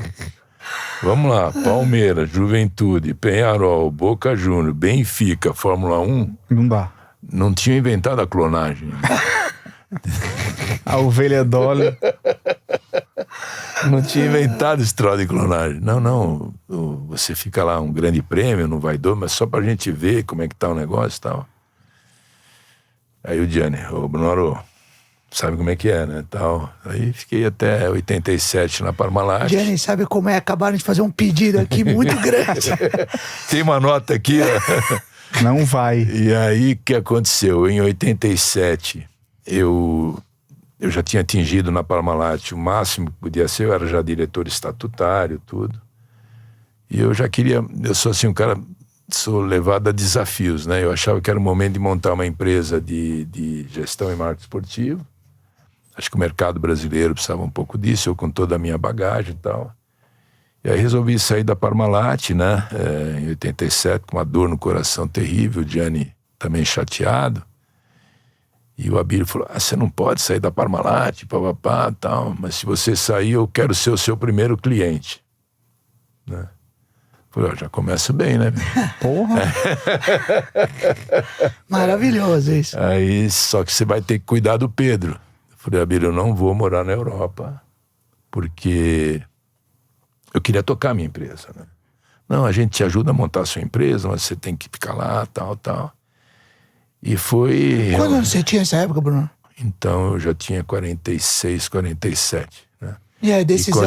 Vamos lá, Palmeiras, Juventude, Peñarol, Boca Juniors, Benfica, Fórmula 1. Não dá. Não tinha inventado a clonagem. A ovelha Dolly. Não tinha inventado esse troço de clonagem. Não, você fica lá um grande prêmio, não vai dar, mas só pra gente ver como é que tá o negócio e tal. Aí o Gianni, Brunoro, sabe como é que é, né, tal. Aí fiquei até 87 na Parmalat. Gianni, sabe como é? Acabaram de fazer um pedido aqui muito grande. Tem uma nota aqui, ó. Não vai. E aí, o que aconteceu? Em 87, eu já tinha atingido na Parmalat o máximo que podia ser, eu era já diretor estatutário, tudo. E eu já queria, eu sou assim um cara, sou levado a desafios, né? Eu achava que era o momento de montar uma empresa de gestão e marketing esportivo. Acho que o mercado brasileiro precisava um pouco disso, eu com toda a minha bagagem e tal. E aí resolvi sair da Parmalat, né? Em 87, com uma dor no coração terrível, o Gianni também chateado. E o Abílio falou, você não pode sair da Parmalat, papapá, tal, mas se você sair, eu quero ser o seu primeiro cliente. Né? Falei, já começa bem, né? Porra! Maravilhoso isso. Aí, só que você vai ter que cuidar do Pedro. Eu falei, Abílio, eu não vou morar na Europa, porque eu queria tocar a minha empresa, né? Não, a gente te ajuda a montar a sua empresa, mas você tem que ficar lá, tal. E foi... Quando você tinha essa época, Bruno? Então eu já tinha 46, 47, né? E a decisão,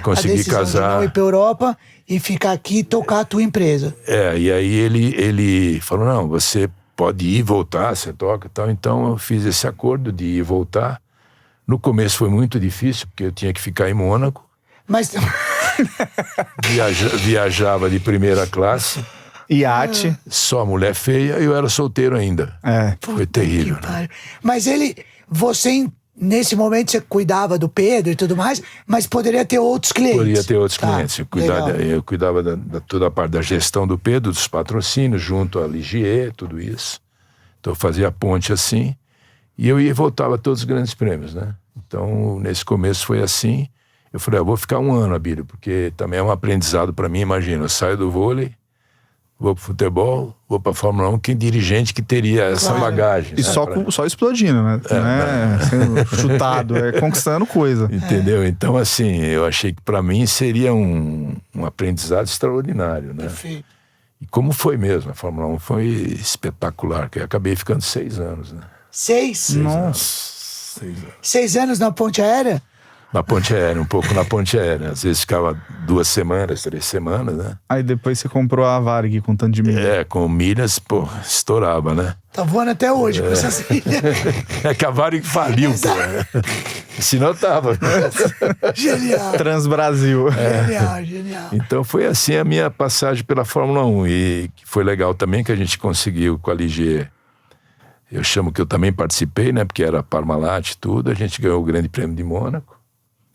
consegui casar. De não ir pra Europa e ficar aqui e tocar a tua empresa. E aí ele falou, não, você pode ir e voltar, você toca e tal. Então eu fiz esse acordo de ir e voltar. No começo foi muito difícil, porque eu tinha que ficar em Mônaco. Mas... Viajava de primeira classe. Iate. Só mulher feia e eu era solteiro ainda. Foi terrível, né? Mas você nesse momento você cuidava do Pedro e tudo mais, mas poderia ter outros clientes. Poderia ter outros clientes. Eu cuidava da toda a parte da gestão do Pedro, dos patrocínios, junto à Ligier, tudo isso. Então eu fazia a ponte assim. E eu ia e voltava a todos os grandes prêmios, né? Então, nesse começo foi assim. Eu falei, eu vou ficar um ano, Abílio, porque também é um aprendizado para mim. Imagina, eu saio do vôlei, vou pro futebol, vou pra Fórmula 1, que dirigente que teria essa bagagem. E só explodindo, né? Sendo chutado, conquistando coisa. Entendeu? Então, assim, eu achei que pra mim seria um aprendizado extraordinário, né? Perfeito. E como foi mesmo, a Fórmula 1 foi espetacular, que eu acabei ficando 6 anos, né? 6? Nossa. 6 anos. 6 anos na ponte aérea? Na ponte aérea, um pouco na ponte aérea. Às vezes ficava 2 semanas, 3 semanas, né? Aí depois você comprou a Varig com tanto de milha. Com milhas, pô, estourava, né? Tá voando até hoje com essas milhas. É que a Varig faliu, pô. Senão tava. Genial. Transbrasil. Genial. Então foi assim a minha passagem pela Fórmula 1. E foi legal também que a gente conseguiu com a Ligier. Eu chamo que eu também participei, né? Porque era Parmalat e tudo. A gente ganhou o Grande Prêmio de Mônaco.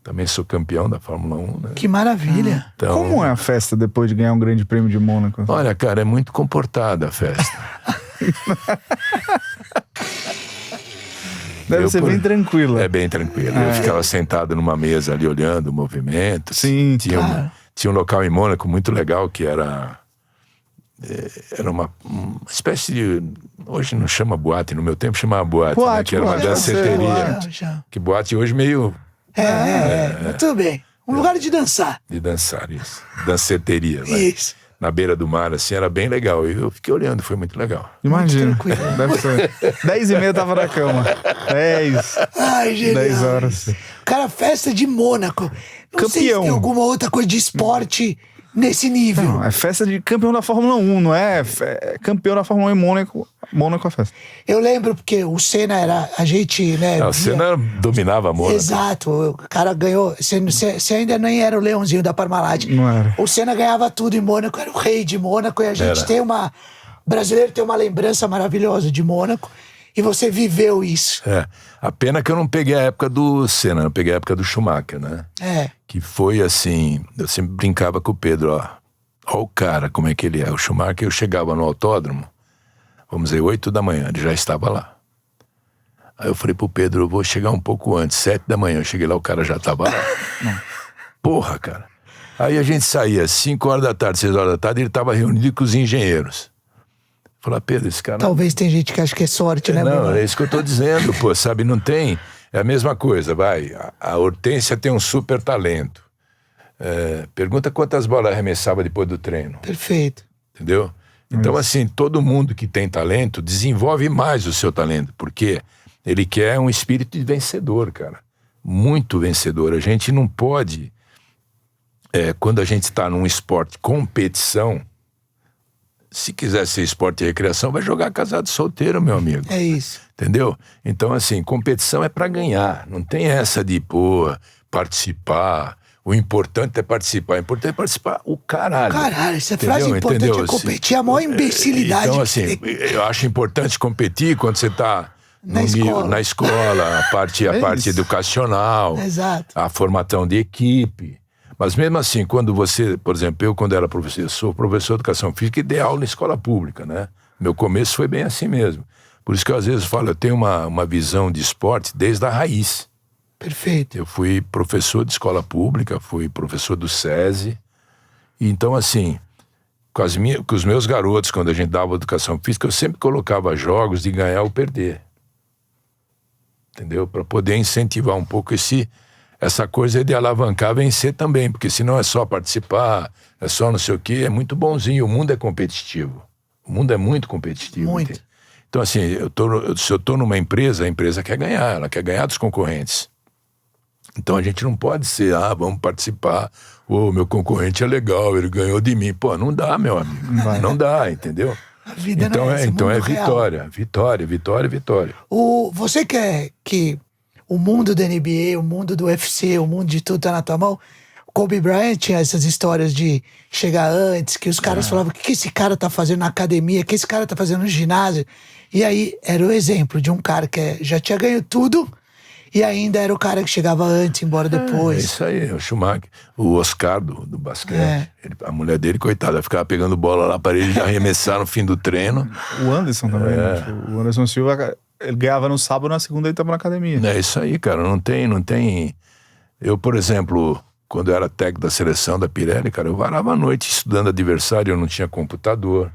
Também sou campeão da Fórmula 1, né? Que maravilha. Então, Como é a festa depois de ganhar um grande prêmio de Mônaco? olha, cara, é muito comportada a festa. Deve ser bem tranquila. É bem tranquilo. Eu ficava sentado numa mesa ali olhando o movimento. Sim, Tinha um local em Mônaco muito legal que era uma espécie de... Hoje não chama boate, no meu tempo chamava boate, né? Que era uma danceteria. Que boate hoje meio... Mas tudo bem. Um lugar de dançar. De dançar, isso. Danceteria, né? Isso. Na beira do mar, assim, era bem legal. E eu fiquei olhando, foi muito legal. Imagina. Muito tranquilo. Deve ser. 10h30 tava na cama. 10. Ai, genial. 10 horas. Cara, festa de Mônaco. Não sei se Campeão. tem alguma outra coisa de esporte nesse nível. Não, é festa de campeão da Fórmula 1, não é? É campeão da Fórmula 1 em Mônaco. Mônaco é festa. Eu lembro porque o Senna era... A gente, né... O Senna dominava a Mônaco. Exato. O cara ganhou... Você ainda nem era o leãozinho da Parmalat. Não era. O Senna ganhava tudo em Mônaco. Era o rei de Mônaco. E a gente Era. tem uma... O brasileiro tem uma lembrança maravilhosa de Mônaco. E você viveu isso. A pena que eu não peguei a época do Senna, eu peguei a época do Schumacher, né? Que foi assim, eu sempre brincava com o Pedro, ó o cara, como é que ele é. O Schumacher, eu chegava no autódromo, vamos dizer, 8 da manhã, ele já estava lá. Aí eu falei pro Pedro, eu vou chegar um pouco antes, 7 da manhã, eu cheguei lá, o cara já estava lá. Porra, cara. Aí a gente saía 5 horas da tarde, 6 horas da tarde, ele estava reunido com os engenheiros. Falar, Pedro, esse cara... Talvez tem gente que acha que é sorte, né, Não, Bruno? é isso que eu tô dizendo, pô, sabe, não tem... É a mesma coisa, vai. A Hortência tem um super talento. Pergunta quantas bolas arremessava depois do treino. Perfeito. Entendeu? Então, assim, todo mundo que tem talento desenvolve mais o seu talento, porque ele quer um espírito de vencedor, cara. Muito vencedor. A gente não pode... quando a gente está num esporte competição, se quiser ser esporte e recreação, vai jogar casado solteiro, meu amigo. É isso. Entendeu? Então, assim, competição é pra ganhar. Não tem essa de, participar. O importante é participar. O importante é participar o caralho. Caralho, essa frase importante é competir. A maior imbecilidade. Então, assim, eu acho importante competir quando você tá na escola, a parte educacional. Exato. A formação de equipe. Mas mesmo assim, quando você, por exemplo, eu quando era professor, eu sou professor de educação física e dei aula na escola pública, né? Meu começo foi bem assim mesmo. Por isso que eu às vezes falo, eu tenho uma visão de esporte desde a raiz. Perfeito. Eu fui professor de escola pública, fui professor do SESI. E então, assim, com os meus garotos, quando a gente dava educação física, eu sempre colocava jogos de ganhar ou perder. Entendeu? Para poder incentivar um pouco essa coisa de alavancar, vencer também, porque senão é só participar, é só não sei o quê, é muito bonzinho, o mundo é competitivo. O mundo é muito competitivo. Muito. Entende? Então, assim, se eu tô numa empresa, a empresa quer ganhar, ela quer ganhar dos concorrentes. Então a gente não pode ser, vamos participar, meu concorrente é legal, ele ganhou de mim. Pô, não dá, meu amigo. Não dá, entendeu? A vida então não é esse então mundo é real. vitória. Você quer que o mundo da NBA, o mundo do UFC, o mundo de tudo tá na tua mão? O Kobe Bryant tinha essas histórias de chegar antes, que os caras falavam, o que esse cara tá fazendo na academia, o que esse cara tá fazendo no ginásio? E aí era o exemplo de um cara que já tinha ganho tudo e ainda era o cara que chegava antes, embora depois. É isso aí, o Schumacher, o Oscar do basquete. A mulher dele, coitada, ficava pegando bola lá para ele já arremessar no fim do treino. O Anderson também. O Anderson Silva, ele ganhava no sábado, na segunda ele tava na academia. É isso aí, cara, não tem... Eu, por exemplo, quando eu era técnico da seleção da Pirelli, cara, eu varava a noite estudando adversário, eu não tinha computador,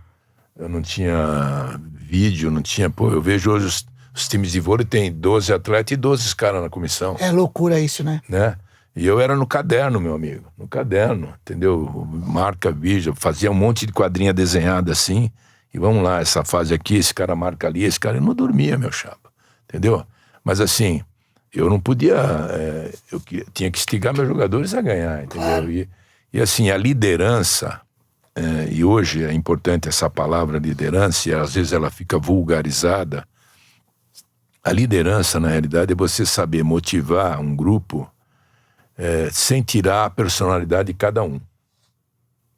eu não tinha vídeo, não tinha... eu vejo hoje os times de vôlei tem 12 atletas e 12 caras na comissão. É loucura isso, né? E eu era no caderno, meu amigo, no caderno, entendeu? Marca, vídeo, fazia um monte de quadrinha desenhada assim, e vamos lá, essa fase aqui, esse cara marca ali, esse cara... Eu não dormia, meu chapa, entendeu? Mas assim, eu não podia... tinha que instigar meus jogadores a ganhar, entendeu? Claro. E assim, a liderança... e hoje é importante essa palavra liderança, e às vezes ela fica vulgarizada. A liderança, na realidade, é você saber motivar um grupo sem tirar a personalidade de cada um.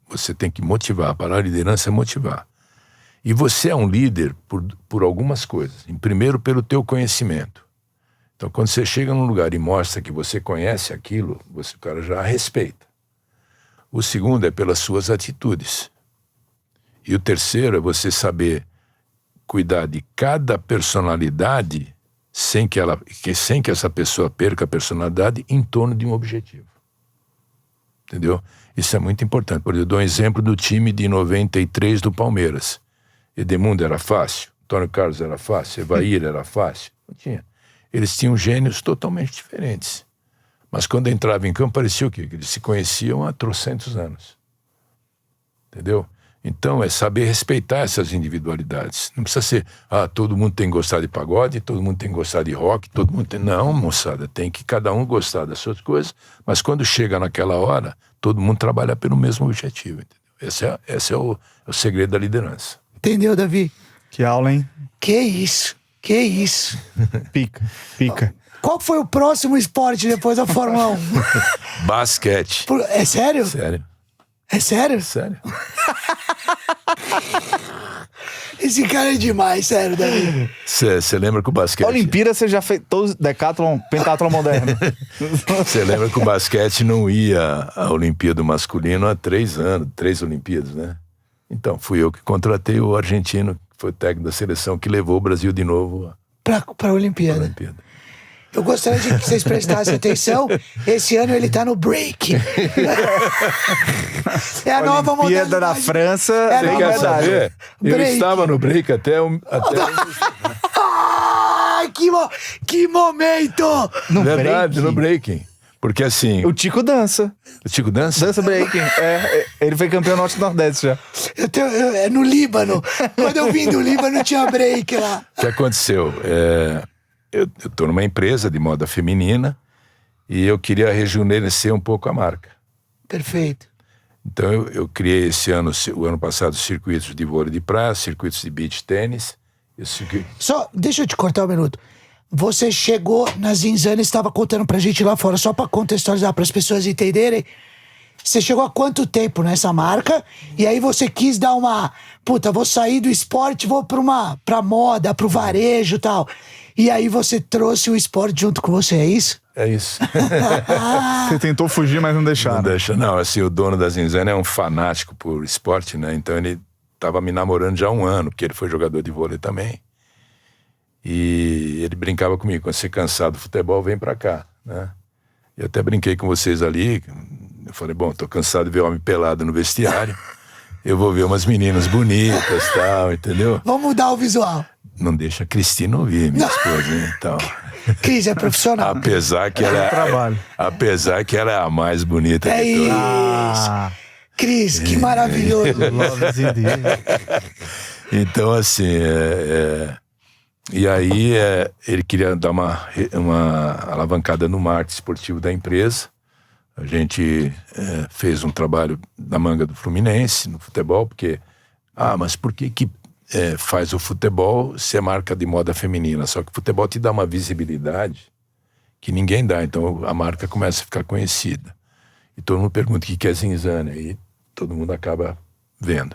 Você tem que motivar. A palavra liderança é motivar. E você é um líder por algumas coisas. Em primeiro, pelo teu conhecimento. Então, quando você chega num lugar e mostra que você conhece aquilo, o cara já respeita. O segundo é pelas suas atitudes. E o terceiro é você saber cuidar de cada personalidade sem que essa pessoa perca a personalidade em torno de um objetivo. Entendeu? Isso é muito importante. Por exemplo, eu dou um exemplo do time de 93 do Palmeiras. Edmundo era fácil, Antônio Carlos era fácil, Evair era fácil. Não tinha. Eles tinham gênios totalmente diferentes. Mas quando entrava em campo, parecia o quê? Que eles se conheciam há trocentos anos. Entendeu? Então, é saber respeitar essas individualidades. Não precisa ser, todo mundo tem que gostar de pagode, todo mundo tem que gostar de rock, todo mundo tem... Não, moçada, tem que cada um gostar das suas coisas, mas quando chega naquela hora, todo mundo trabalha pelo mesmo objetivo. Entendeu? Esse é o segredo da liderança. Entendeu, Davi? Que aula, hein? Que isso? Pica. Qual foi o próximo esporte depois da Fórmula 1? Basquete. É sério? Sério. É sério? Sério. Esse cara é demais, sério, Davi. Você lembra que o basquete... A Olimpíada você já fez todos decathlon, pentathlon moderno. Você lembra que o basquete não ia à Olimpíada masculino há 3 anos, 3 Olimpíadas, né? Então, fui eu que contratei o argentino, que foi o técnico da seleção, que levou o Brasil de novo Pra Olimpíada. Eu gostaria de que vocês prestassem atenção. Esse ano ele tá no break. É a nova modalidade. Olimpíada da França. Você quer saber? Eu Break. estava no break até Ai, que momento! No verdade, break? no breaking. Porque assim... O Tico dança. O Tico dança? Dança breaking. Ele foi campeão norte-nordeste já. É no Líbano. Quando eu vim do Líbano tinha break lá. O que aconteceu? Eu estou numa empresa de moda feminina e eu queria rejuvenescer um pouco a marca. Perfeito. Então eu criei o ano passado, circuitos de vôlei de praia, circuitos de beach tênis. Só, deixa eu te cortar um minuto. Você chegou na Zinzana e estava contando pra gente lá fora, só pra contextualizar, para as pessoas entenderem. Você chegou há quanto tempo nessa marca? E aí você quis dar uma... vou sair do esporte, vou pra moda, pro varejo e tal. E aí você trouxe o esporte junto com você, é isso? É isso. Você tentou fugir, mas não deixaram. Não deixa, não. Assim, o dono da Zinzana é um fanático por esporte, né? Então ele tava me namorando já há 1 ano, porque ele foi jogador de vôlei também. E ele brincava comigo, quando você cansado do futebol, vem pra cá, né? Eu até brinquei com vocês ali. Eu falei, tô cansado de ver homem pelado no vestiário. Eu vou ver umas meninas bonitas e tal, entendeu? Vamos mudar o visual. Não deixa a Cristina ouvir, minha esposa, hein? Então... Cris, é profissional. Apesar que ela é a mais bonita de todas. Cris, que maravilhoso. Então, assim, e aí ele queria dar uma alavancada no marketing esportivo da empresa. A gente fez um trabalho na manga do Fluminense, no futebol, porque... mas por que faz o futebol ser marca de moda feminina? Só que o futebol te dá uma visibilidade que ninguém dá, então a marca começa a ficar conhecida. E todo mundo pergunta o que é Zinzana, e todo mundo acaba vendo.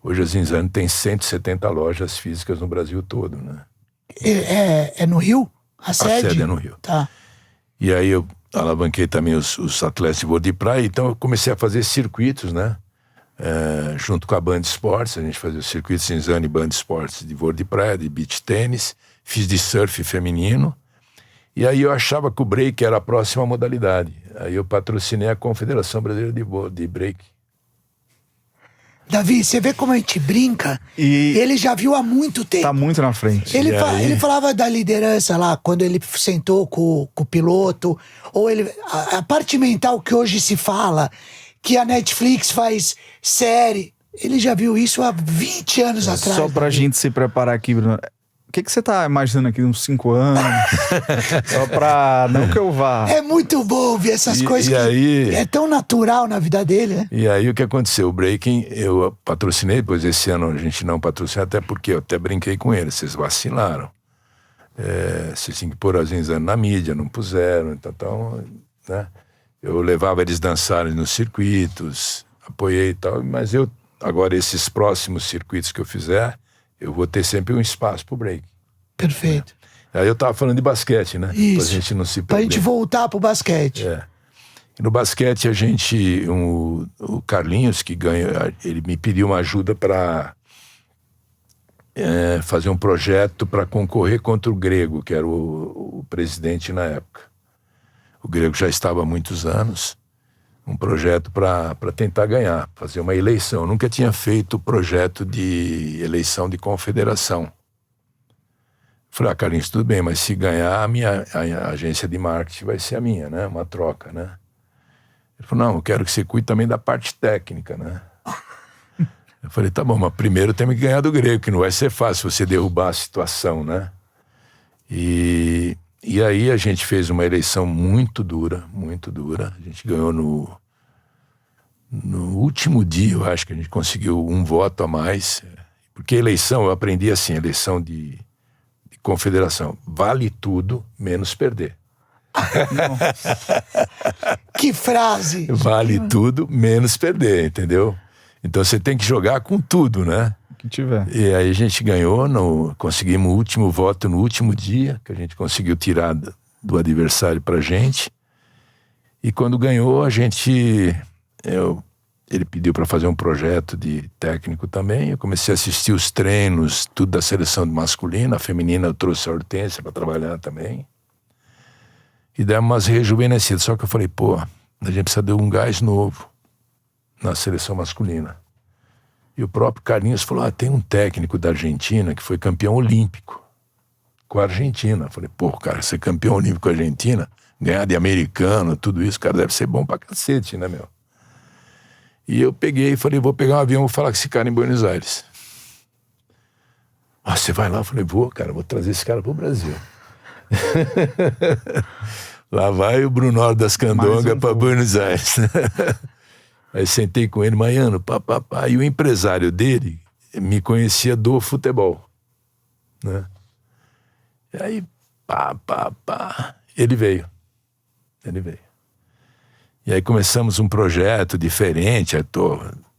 Hoje a Zinzana tem 170 lojas físicas no Brasil todo, né? É no Rio? A sede? A sede é no Rio. Tá. E aí eu alavanquei também os atletas de vôlei de praia, então eu comecei a fazer circuitos, né? Junto com a Band Esportes, a gente fazia o circuito Zinzana e Band Esportes de vôlei de praia, de beach tênis, fiz de surf feminino, e aí eu achava que o break era a próxima modalidade. Aí eu patrocinei a Confederação Brasileira de Break. Davi, você vê como a gente brinca, e ele já viu há muito tempo. Tá muito na frente. Ele falava da liderança lá, quando ele sentou com o piloto, ou a parte mental que hoje se fala, que a Netflix faz série. Ele já viu isso há 20 anos atrás. Só pra gente se preparar aqui, Bruno. que você tá imaginando aqui uns 5 anos? Só pra... Não que eu vá... É muito bom ouvir essas coisas e aí... é tão natural na vida dele, né? E aí o que aconteceu? O Breaking eu patrocinei, depois esse ano a gente não patrocinou, até porque eu até brinquei com eles, vocês vacilaram. Vocês tinham que pôr as exames na mídia, não puseram, então, né? Eu levava eles dançarem nos circuitos, apoiei e tal, mas agora esses próximos circuitos que eu fizer, eu vou ter sempre um espaço pro break. Perfeito. Aí eu tava falando de basquete, né? Isso. Pra gente não se Pra gente voltar pro basquete. E no basquete o Carlinhos, que ganha, ele me pediu uma ajuda para fazer um projeto para concorrer contra o Grego, que era o presidente na época. O Grego já estava há muitos anos. Um projeto para tentar ganhar, fazer uma eleição. Eu nunca tinha feito projeto de eleição de confederação. Falei, Carlinhos, tudo bem, mas se ganhar, a agência de marketing vai ser a minha, né? Uma troca, né? Ele falou, não, eu quero que você cuide também da parte técnica, né? Eu falei, tá bom, mas primeiro temos que ganhar do Grego, que não vai ser fácil você derrubar a situação, né? E aí a gente fez uma eleição muito dura, muito dura. A gente ganhou no último dia, eu acho que a gente conseguiu um voto a mais. Porque eleição, eu aprendi assim, eleição de confederação, vale tudo, menos perder. Que frase! Vale tudo, menos perder, entendeu? Então você tem que jogar com tudo, né? Que tiver. E aí a gente ganhou, conseguimos o último voto no último dia, que a gente conseguiu tirar do adversário pra gente. E quando ganhou, ele pediu para fazer um projeto de técnico também. Eu comecei a assistir os treinos, tudo da seleção masculina. A feminina eu trouxe a Hortência para trabalhar também. E demos umas rejuvenescidas. Só que eu falei, pô, a gente precisa de um gás novo na seleção masculina. E o próprio Carlinhos falou, tem um técnico da Argentina que foi campeão olímpico com a Argentina. Eu falei, pô, cara, ser campeão olímpico com a Argentina, ganhar de americano, tudo isso, cara, deve ser bom pra cacete, né, meu? E eu peguei e falei, vou pegar um avião, vou falar com esse cara em Buenos Aires. Você vai lá? Eu falei, vou trazer esse cara pro Brasil. Lá vai o Brunoro das Candongas para Buenos Aires. Aí sentei com ele, Maiano, papapá. E o empresário dele me conhecia do futebol, né? E aí, ele veio. E aí começamos um projeto diferente.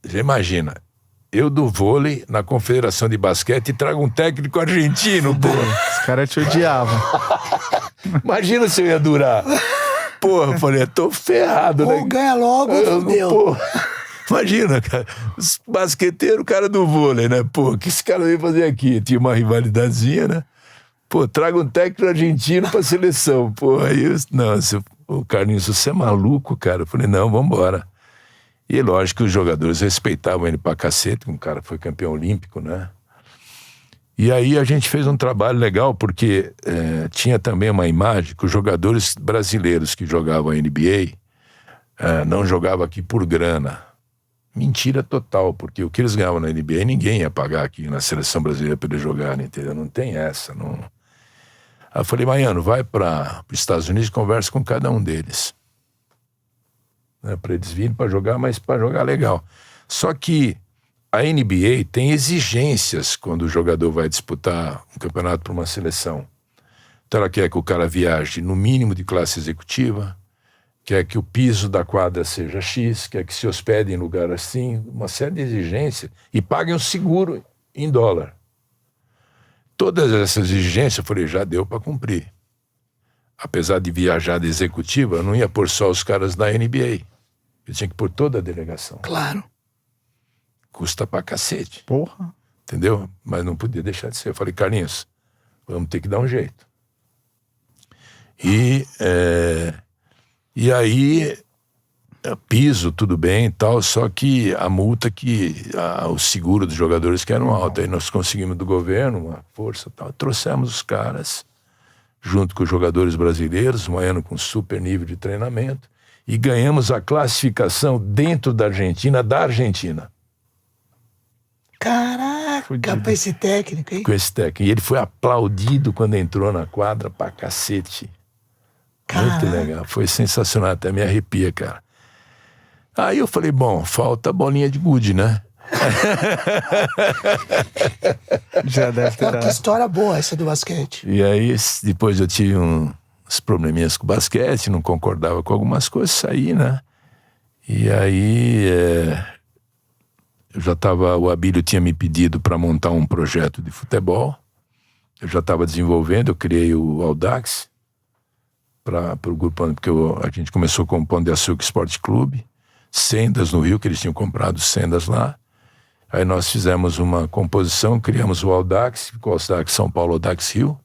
Já imagina, eu do vôlei na Confederação de Basquete e trago um técnico argentino, pô. Os caras te odiavam. Imagina se eu ia durar. Porra, eu falei, tô ferrado, né? Ou ganha logo, fudeu. Pô, imagina, cara, os basqueteiros, o cara do vôlei, né? Pô, o que esse cara veio fazer aqui? Tinha uma rivalidadezinha, né? Pô, traga um técnico argentino pra seleção. Pô, aí o Carlinhos, você é maluco, cara? Eu falei, não, vambora. E lógico que os jogadores respeitavam ele pra cacete, um cara que foi campeão olímpico, né? E aí a gente fez um trabalho legal, porque tinha também uma imagem que os jogadores brasileiros que jogavam a NBA não jogavam aqui por grana. Mentira total, porque o que eles ganhavam na NBA ninguém ia pagar aqui na seleção brasileira para eles jogarem, entendeu? Não tem essa, não... Aí eu falei, Maiano, vai para os Estados Unidos e conversa com cada um deles. Para eles virem para jogar, mas para jogar legal. Só que a NBA tem exigências quando o jogador vai disputar um campeonato para uma seleção. Então ela quer que o cara viaje no mínimo de classe executiva, quer que o piso da quadra seja X, quer que se hospede em lugar assim, uma série de exigências, e paguem um seguro em dólar. Todas essas exigências, eu falei, já deu para cumprir. Apesar de viajar de executiva, eu não ia pôr só os caras da NBA. Eu tinha que pôr toda a delegação. Claro. Custa pra cacete. Porra. Entendeu? Mas não podia deixar de ser. Eu falei, Carlinhos, vamos ter que dar um jeito. E aí, piso, tudo bem e tal, só que a multa o seguro dos jogadores que eram alto. Aí nós conseguimos do governo uma força e tal. Trouxemos os caras, junto com os jogadores brasileiros, um ano com super nível de treinamento, e ganhamos a classificação dentro da Argentina. Caraca, Fudido. pra esse técnico, hein? Com esse técnico. E ele foi aplaudido quando entrou na quadra pra cacete. Muito Caraca. legal. Foi sensacional, até me arrepia, cara. Aí eu falei, bom, falta a bolinha de gude, né? Já deve ter Pô, que dado. história boa essa do basquete. E aí, depois eu tive uns probleminhas com o basquete, não concordava com algumas coisas, saí, né? E aí, o Abílio tinha me pedido para montar um projeto de futebol. Eu já estava desenvolvendo, eu criei o Audax para o grupo, porque a gente começou com o Pão de Açúcar Esporte Clube, Sendas no Rio, que eles tinham comprado Sendas lá. Aí nós fizemos uma composição, criamos o Audax, ficou o Audax São Paulo, Audax Rio.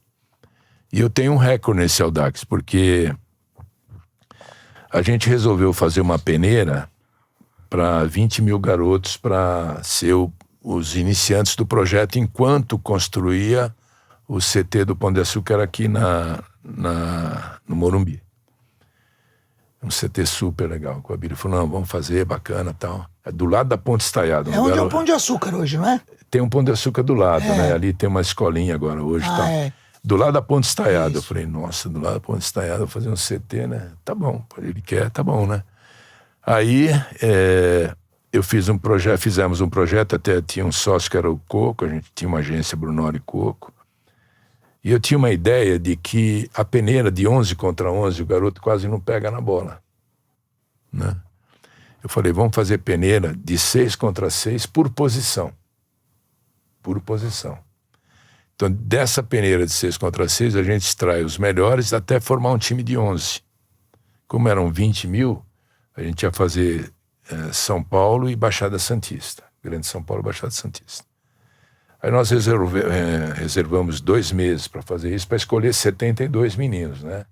E eu tenho um recorde nesse Audax, porque a gente resolveu fazer uma peneira para 20 mil garotos para ser os iniciantes do projeto enquanto construía o CT do Pão de Açúcar aqui no Morumbi. Um CT super legal. O Abílio falou, não, vamos fazer, bacana e tal. É do lado da Ponte Estaiada. É onde é o Pão de Açúcar hoje, não é? Tem um Pão de Açúcar do lado, né? Ali tem uma escolinha agora hoje e tal. É. Do lado da Ponte Estaiada. Eu falei, nossa, do lado da Ponte Estaiada, vou fazer um CT, né? Tá bom, ele quer, tá bom, né? Aí eu fizemos um projeto, até tinha um sócio que era o Coco, a gente tinha uma agência Brunoro e Coco. E eu tinha uma ideia de que a peneira de 11 contra 11, o garoto quase não pega na bola, né? Eu falei, vamos fazer peneira de 6 contra 6 por posição. Por posição. Então, dessa peneira de 6 contra 6, a gente extrai os melhores até formar um time de 11. Como eram 20 mil, a gente ia fazer São Paulo e Baixada Santista. Grande São Paulo e Baixada Santista. Aí nós reservamos 2 meses para fazer isso, para escolher 72 meninos, né?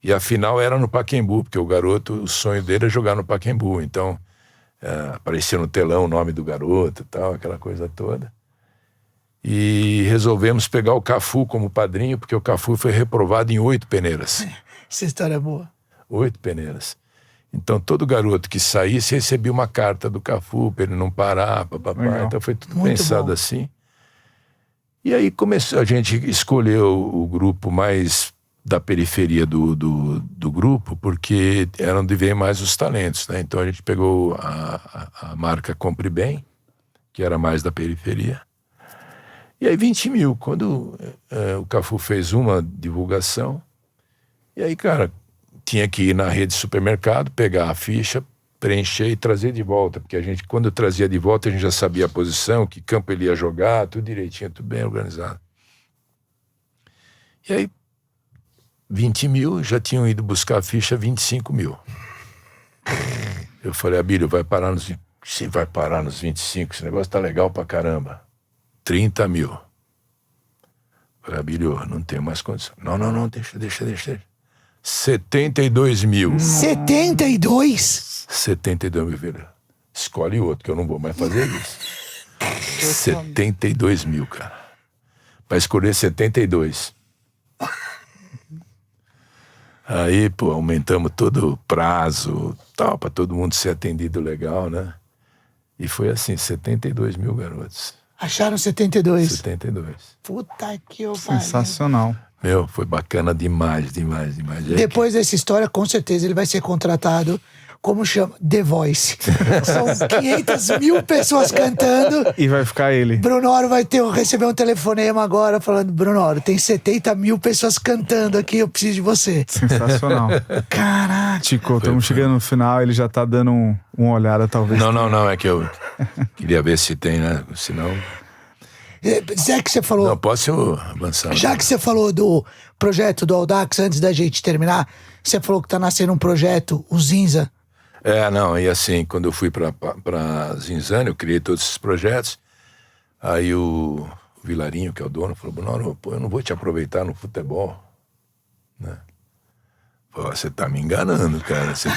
E a final era no Pacaembu, porque o garoto, o sonho dele é jogar no Pacaembu. Então, aparecia no telão o nome do garoto e tal, aquela coisa toda. E resolvemos pegar o Cafu como padrinho, porque o Cafu foi reprovado em 8 peneiras. Essa história é boa. 8 peneiras. Então, todo garoto que saísse recebia uma carta do Cafu para ele não parar, papapá. Então, foi tudo Muito pensado bom. assim. E aí a gente escolheu o grupo mais da periferia do grupo, porque eram de ver mais os talentos, né? Então, a gente pegou a marca Compre Bem, que era mais da periferia. E aí 20 mil, quando o Cafu fez uma divulgação, e aí, cara, tinha que ir na rede de supermercado, pegar a ficha, preencher e trazer de volta, porque a gente, quando trazia de volta, a gente já sabia a posição, que campo ele ia jogar, tudo direitinho, tudo bem organizado. E aí, 20 mil, já tinham ido buscar a ficha 25 mil. Eu falei, Abílio, vai parar nos 25, esse negócio tá legal pra caramba. 30 mil. Falei, Abílio, não tenho mais condição. Não, deixa. 72 mil. 72? 72 mil, filho. Escolhe outro, que eu não vou mais fazer isso. 72 mil, cara. Pra escolher 72. Aí, pô, aumentamos todo o prazo, tal, pra todo mundo ser atendido legal, né? E foi assim, 72 mil garotos. Acharam 72. 72. Puta que eu pariu. Sensacional. Meu, foi bacana demais. Aí Depois dessa história, com certeza, ele vai ser contratado, como chama? The Voice. São 500 mil pessoas cantando. E vai ficar ele. Brunoro vai receber um telefonema agora falando, Brunoro, tem 70 mil pessoas cantando aqui, eu preciso de você. Sensacional. Caraca. Tico, estamos chegando no final, ele já tá dando uma olhada, talvez. Não, é que eu queria ver se tem, né? Senão... Já que você falou... Não, posso avançar. Já que você falou do projeto do Audax, antes da gente terminar, você falou que tá nascendo um projeto, o Zinza. E assim, quando eu fui pra Zinzane, eu criei todos esses projetos, aí o Vilarinho, que é o dono, falou, Brunoro, pô, eu não vou te aproveitar no futebol, né? Pô, você tá me enganando, cara, você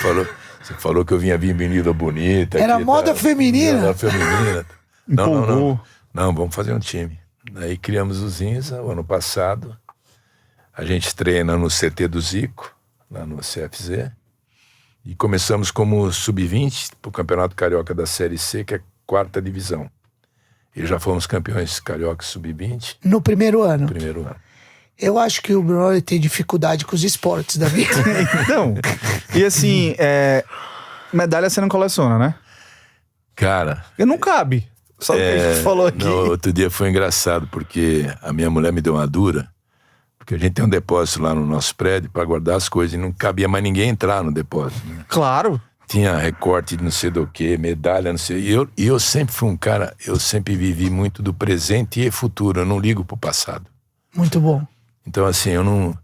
falou que eu vinha vir Menina Bonita. Era aqui, moda feminina. Moda feminina. Empolgou. Não, vamos fazer um time. Aí criamos o Zinza, o ano passado, a gente treina no CT do Zico, lá no CFZ, e começamos como sub-20 pro Campeonato Carioca da Série C, que é 4ª divisão. E já fomos campeões carioca sub-20 No primeiro ano. no primeiro ano. Eu acho que o Bruno tem dificuldade com os esportes, Davi. Então, e assim, medalha você não coleciona, né? Cara, Porque não cabe. Só o que a gente falou aqui. no outro dia foi engraçado, porque a minha mulher me deu uma dura, porque a gente tem um depósito lá no nosso prédio para guardar as coisas, e não cabia mais ninguém entrar no depósito, né? Claro. Tinha recorte de não sei do que, medalha, não sei. E eu sempre fui um cara, eu sempre vivi muito do presente e futuro, eu não ligo pro passado. Muito bom. Então, assim, eu não...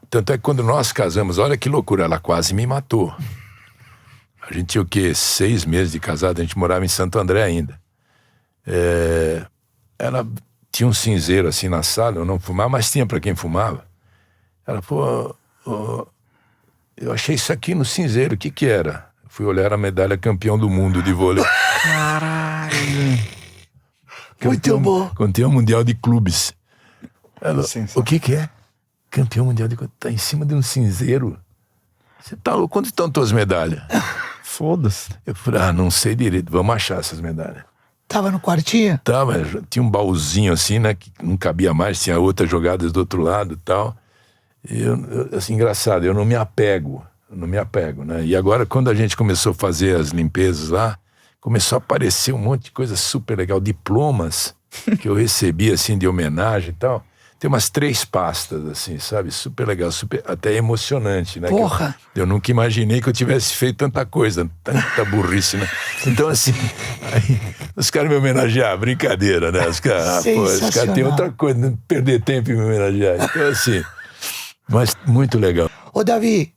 Tanto é que quando nós casamos, olha que loucura, ela quase me matou. A gente tinha o quê? 6 meses de casado, a gente morava em Santo André ainda. Ela tinha um cinzeiro assim na sala, eu não fumava, mas tinha pra quem fumava. Ela falou, eu achei isso aqui no cinzeiro, o que que era? Eu fui olhar a medalha campeão do mundo de vôlei. Caralho. Muito bom. Campeão mundial de clubes. Ela, Sensacional. o que que é? Campeão mundial de clubes. Tá em cima de um cinzeiro. Você tá louco? Quanto estão tuas medalhas? Foda-se. Eu falei, não sei direito, vamos achar essas medalhas. Tava no quartinho? Tava, tinha um baúzinho assim, né, que não cabia mais, tinha outras jogadas do outro lado e tal. E assim, engraçado, eu não me apego, né. E agora, quando a gente começou a fazer as limpezas lá, começou a aparecer um monte de coisa super legal, diplomas que eu recebi, assim, de homenagem e tal. Tem umas 3 pastas, assim, sabe? Super legal, até emocionante, né? Porra! Eu nunca imaginei que eu tivesse feito tanta coisa, tanta burrice, né? Então, assim, aí, os caras me homenagearam, brincadeira, né? Os caras têm outra coisa, não perder tempo em me homenagear. Então, assim, mas muito legal. Ô, Davi,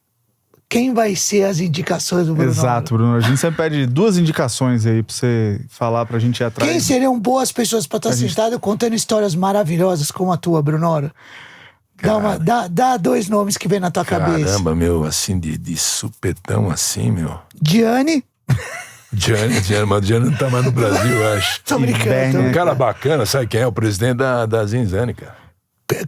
quem vai ser as indicações do Bruno? Exato, Bruno. A gente sempre pede 2 indicações aí pra você falar pra gente ir atrás. Quem seriam boas pessoas pra estar sentado contando histórias maravilhosas como a tua, Bruno? Dá 2 nomes que vem na tua cabeça. Caramba, meu, assim, de supetão assim, meu. Diane. Gianni, mas o Gianni não tá mais no Brasil, eu acho. Tô brincando. Bernie. Um cara bacana, sabe quem é? O presidente da Zinzane, cara.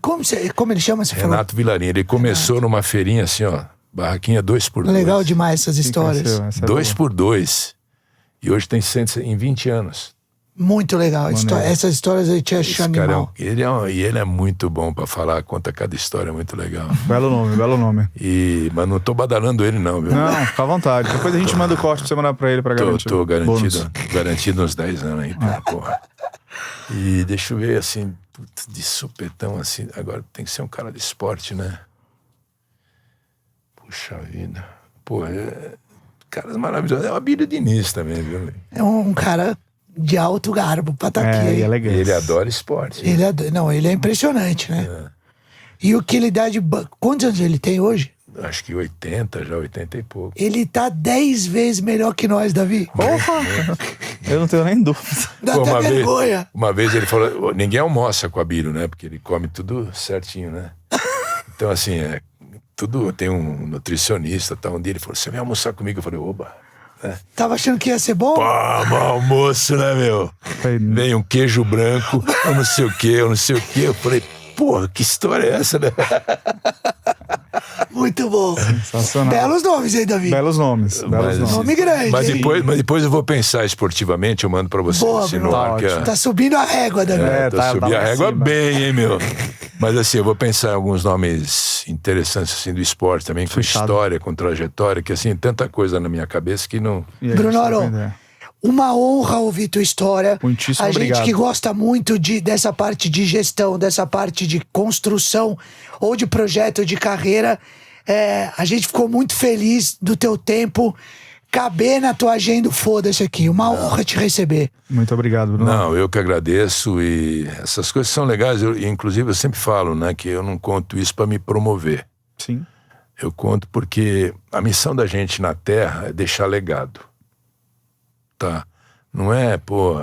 Como ele chama? Você falou? Renato Vilarinho. Ele começou numa feirinha assim, ó. Barraquinha 2x2. Legal demais essas histórias. Essa é boa. 2x2. E hoje tem em 20 anos. Muito legal. Maneiro. Essas histórias aí te Esse achando cara animal. ele é muito bom pra falar, conta cada história, muito legal. Belo nome, belo nome. Mas não tô badalando ele não, viu? Não, fica à vontade. Depois a gente manda o corte pra você mandar pra ele pra garantir. Tô Bônus. garantido uns 10 anos aí, porra. E deixa eu ver, assim, de supetão, assim, agora tem que ser um cara de esporte, né? Puxa vida. Pô, caras maravilhosos. É o Abílio Diniz também, viu? É um cara de alto garbo pra estar aqui. E é legal. Ele adora esporte. Ele é impressionante, né? E o que ele dá de... Quantos anos ele tem hoje? Acho que 80 e pouco. Ele tá 10 vezes melhor que nós, Davi. Porra! Eu não tenho nem dúvida. Dá Pô, até vergonha. Uma vez ele falou, ninguém almoça com o Abílio, né? Porque ele come tudo certinho, né? Então, assim, tudo tem um nutricionista, tá? Um dia ele falou, você vem almoçar comigo? Eu falei, oba. Tava achando que ia ser bom? Pô, almoço, né, meu? Vem um queijo branco, eu não sei o quê. Eu falei, porra, que história é essa, né? Muito bom. Sensacional. Belos nomes aí, Davi. Belos nomes. Nome grande. Mas hein? depois eu vou pensar esportivamente, eu mando pra você. Boa, assim, Bruno. no ar, que é- Tá subindo a régua, Davi. subi lá a régua em cima. bem, hein, meu? Mas assim, eu vou pensar em alguns nomes interessantes, assim, do esporte também, com Fechado. história, com trajetória, que assim, tanta coisa na minha cabeça que não... E a gente Bruno, tá com ideia. uma honra ouvir tua história. Muitíssimo a gente obrigado. que gosta muito dessa parte de gestão, dessa parte de construção ou de projeto de carreira, a gente ficou muito feliz do teu tempo caber na tua agenda. Foda-se aqui, uma honra te receber. Muito obrigado, Bruno. Não, eu que agradeço, e essas coisas são legais. Inclusive, eu sempre falo, né, que eu não conto isso para me promover. Sim. Eu conto porque a missão da gente na Terra é deixar legado. Tá? Não é, pô,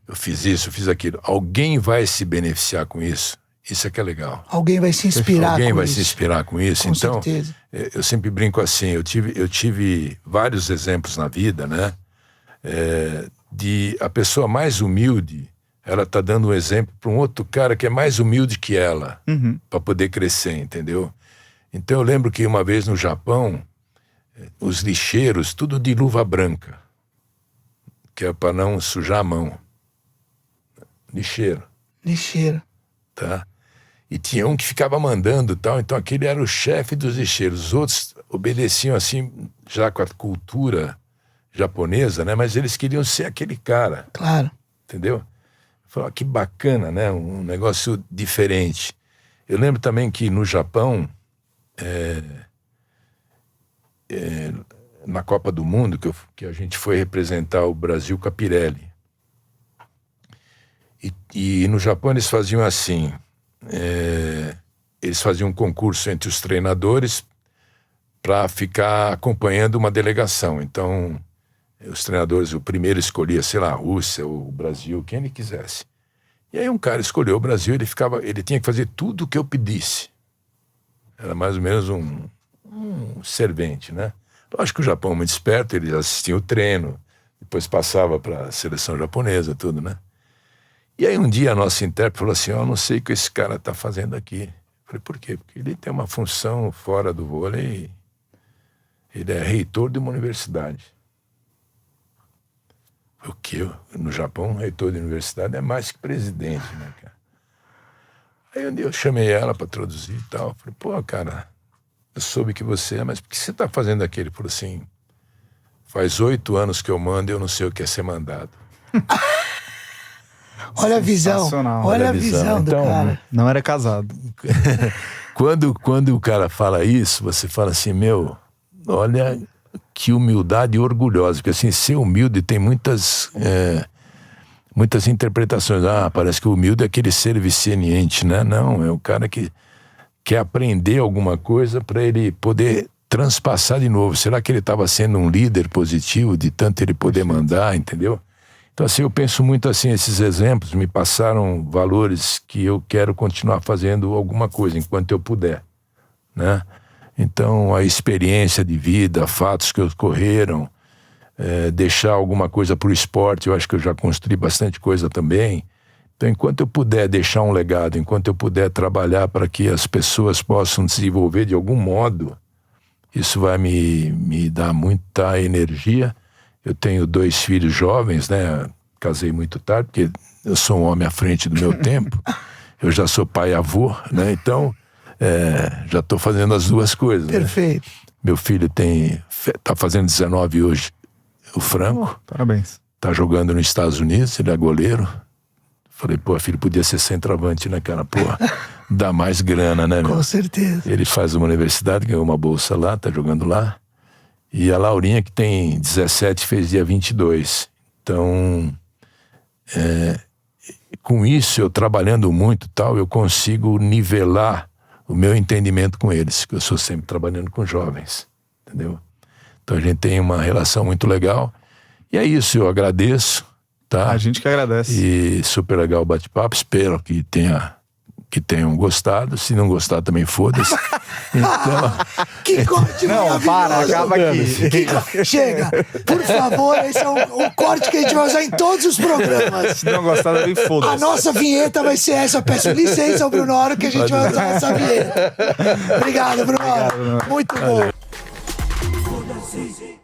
eu fiz isso, eu fiz aquilo. Alguém vai se beneficiar com isso. Isso é que é legal. Alguém vai se inspirar Alguém com vai isso. se inspirar com isso. Com Então, certeza. eu sempre brinco assim, eu tive vários exemplos na vida, né? De a pessoa mais humilde, ela tá dando um exemplo para um outro cara que é mais humilde que ela, para poder crescer, entendeu? Então eu lembro que uma vez no Japão, os lixeiros, tudo de luva branca, que é para não sujar a mão. lixeiro, Lixeiro. tá? E tinha um que ficava mandando e tal, então aquele era o chefe dos lixeiros. Os outros obedeciam assim, já com a cultura japonesa, né? Mas eles queriam ser aquele cara, Claro. entendeu? Falei, que bacana, né? Um negócio diferente. Eu lembro também que no Japão, na Copa do Mundo, que a gente foi representar o Brasil com a Pirelli. E no Japão eles faziam assim, eles faziam um concurso entre os treinadores para ficar acompanhando uma delegação. Então, os treinadores, o primeiro escolhia, sei lá, a Rússia, o Brasil, quem ele quisesse. E aí um cara escolheu o Brasil, ele tinha que fazer tudo o que eu pedisse. Era mais ou menos um servente, né? Lógico que o Japão é muito esperto, eles assistiam o treino, depois passava para a seleção japonesa, tudo, né? E aí um dia a nossa intérprete falou assim, eu não sei o que esse cara está fazendo aqui. Eu falei, por quê? Porque ele tem uma função fora do vôlei, ele é reitor de uma universidade. O quê? No Japão, reitor de universidade é mais que presidente, né, cara? Aí um dia eu chamei ela para traduzir e tal. Falei, pô, cara, eu soube que você é, mas por que você tá fazendo aquilo? Ele falou assim, faz 8 anos que eu mando e eu não sei o que é ser mandado. Olha a visão. Sensacional. Olha a visão do Então, cara. Não era casado. Quando o cara fala isso, você fala assim, meu, olha que humildade orgulhosa. Porque assim, ser humilde tem muitas interpretações. Ah, parece que o humilde é aquele ser viceniente, né? Não, é o cara que quer aprender alguma coisa para ele poder transpassar de novo. Será que ele estava sendo um líder positivo de tanto ele poder mandar, entendeu? Então assim, eu penso muito assim, esses exemplos me passaram valores que eu quero continuar fazendo alguma coisa enquanto eu puder, né? Então a experiência de vida, fatos que ocorreram, deixar alguma coisa para o esporte, eu acho que eu já construí bastante coisa também. Então enquanto eu puder deixar um legado, enquanto eu puder trabalhar para que as pessoas possam desenvolver de algum modo, isso vai me dar muita energia. Eu tenho 2 filhos jovens, né? Casei muito tarde, porque eu sou um homem à frente do meu tempo. Eu já sou pai e avô, né? Então, já estou fazendo as duas coisas. Perfeito. Né? Meu filho tá fazendo 19 hoje, o Franco. Parabéns. Tá jogando nos Estados Unidos, ele é goleiro. Falei, pô, filho, podia ser centroavante, né, cara? Pô, dá mais grana, né, meu? Com certeza. Ele faz uma universidade, ganhou uma bolsa lá, tá jogando lá. E a Laurinha, que tem 17, fez dia 22. Então, com isso, eu trabalhando muito e tal, eu consigo nivelar o meu entendimento com eles, que eu sou sempre trabalhando com jovens, entendeu? Então a gente tem uma relação muito legal. E é isso, eu agradeço, tá? A gente que agradece. E super legal o bate-papo, espero que tenham gostado. Se não gostar, também foda-se. Então, Que corte Não, para, maravilhoso. acaba aqui. Chega, por favor, esse é o corte que a gente vai usar em todos os programas. Se não gostar, também A foda-se. nossa vinheta vai ser essa. Peço licença ao Bruno Honor que a gente vai usar essa vinheta. Obrigado, Bruno Honor. Muito bom. Foda-se.